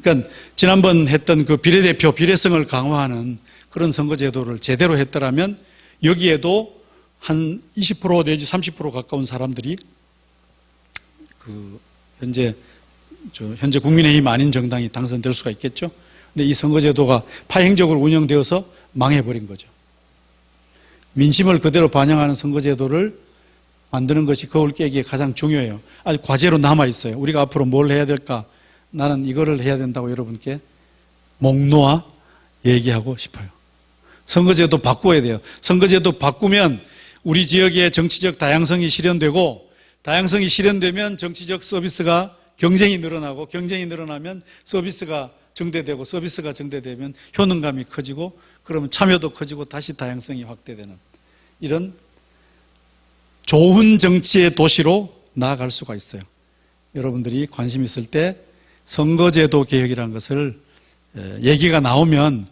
그러니까 지난번 했던 그 비례대표 비례성을 강화하는 그런 선거제도를 제대로 했더라면 여기에도 한 20% 내지 30% 가까운 사람들이 현재 국민의힘 아닌 정당이 당선될 수가 있겠죠. 근데 이 선거제도가 파행적으로 운영되어서 망해버린 거죠. 민심을 그대로 반영하는 선거제도를 만드는 것이 거울 깨기에 가장 중요해요. 아주 과제로 남아있어요. 우리가 앞으로 뭘 해야 될까? 나는 이거를 해야 된다고 여러분께 목 놓아 얘기하고 싶어요. 선거제도 바꿔야 돼요. 선거제도 바꾸면 우리 지역의 정치적 다양성이 실현되고, 다양성이 실현되면 정치적 서비스가 경쟁이 늘어나고, 경쟁이 늘어나면 서비스가 증대되고, 서비스가 증대되면 효능감이 커지고, 그러면 참여도 커지고 다시 다양성이 확대되는 이런 좋은 정치의 도시로 나아갈 수가 있어요. 여러분들이 관심 있을 때 선거제도 개혁이라는 것을 얘기가 나오면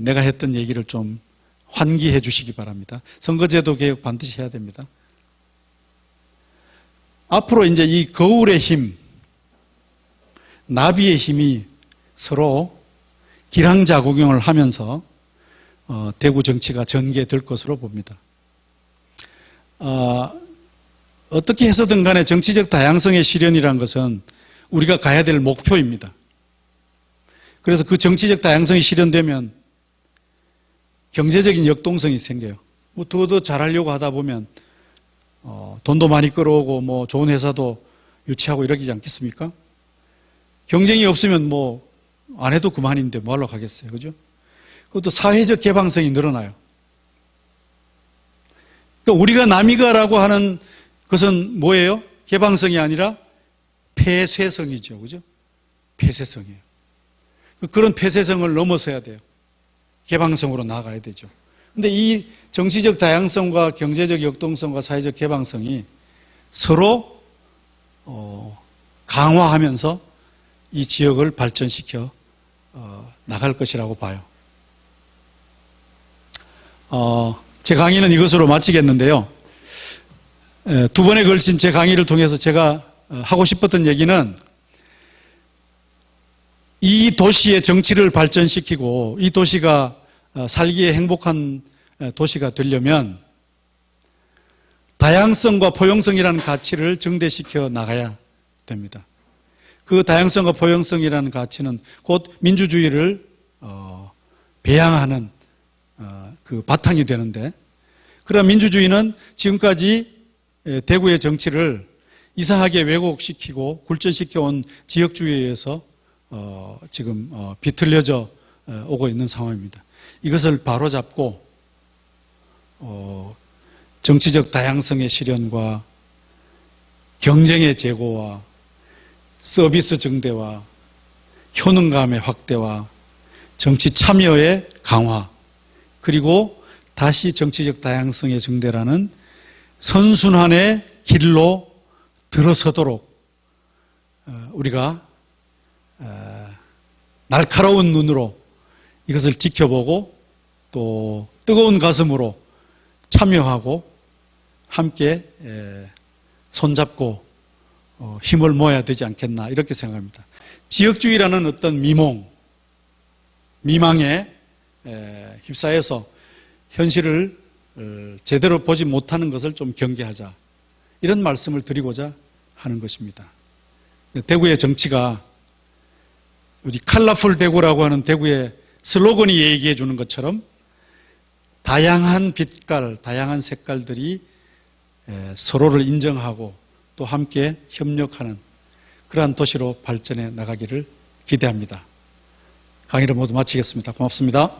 내가 했던 얘기를 좀 환기해 주시기 바랍니다. 선거제도 개혁 반드시 해야 됩니다. 앞으로 이제 이 거울의 힘, 나비의 힘이 서로 기량자국용을 하면서 대구 정치가 전개될 것으로 봅니다. 어떻게 해서든 간에 정치적 다양성의 실현이라는 것은 우리가 가야 될 목표입니다. 그래서 그 정치적 다양성이 실현되면 경제적인 역동성이 생겨요. 뭐 더 잘하려고 하다 보면 돈도 많이 끌어오고 뭐 좋은 회사도 유치하고 이러지 않겠습니까? 경쟁이 없으면 뭐 안 해도 그만인데 뭐 하러 가겠어요, 그죠? 그것도 사회적 개방성이 늘어나요. 그러니까 우리가 남이가라고 하는 것은 뭐예요? 개방성이 아니라 폐쇄성이죠, 그죠? 폐쇄성이에요. 그런 폐쇄성을 넘어서야 돼요. 개방성으로 나아가야 되죠. 근데 이 정치적 다양성과 경제적 역동성과 사회적 개방성이 서로 강화하면서 이 지역을 발전시켜 나갈 것이라고 봐요. 제 강의는 이것으로 마치겠는데요. 두 번에 걸친 제 강의를 통해서 제가 하고 싶었던 얘기는 이 도시의 정치를 발전시키고 이 도시가 살기에 행복한 도시가 되려면 다양성과 포용성이라는 가치를 증대시켜 나가야 됩니다. 그 다양성과 포용성이라는 가치는 곧 민주주의를 배양하는 그 바탕이 되는데, 그런 민주주의는 지금까지 대구의 정치를 이상하게 왜곡시키고 굴전시켜 온 지역주의에 의해서 지금 비틀려져 오고 있는 상황입니다. 이것을 바로잡고 정치적 다양성의 실현과 경쟁의 제고와 서비스 증대와 효능감의 확대와 정치 참여의 강화, 그리고 다시 정치적 다양성의 증대라는 선순환의 길로 들어서도록 우리가 날카로운 눈으로 이것을 지켜보고 또 뜨거운 가슴으로 참여하고 함께 손잡고 힘을 모아야 되지 않겠나, 이렇게 생각합니다. 지역주의라는 어떤 미망에 휩싸여서 현실을 제대로 보지 못하는 것을 좀 경계하자, 이런 말씀을 드리고자 하는 것입니다. 대구의 정치가 우리 컬러풀 대구라고 하는 대구의 슬로건이 얘기해 주는 것처럼 다양한 빛깔, 다양한 색깔들이 서로를 인정하고 또 함께 협력하는 그러한 도시로 발전해 나가기를 기대합니다. 강의를 모두 마치겠습니다. 고맙습니다.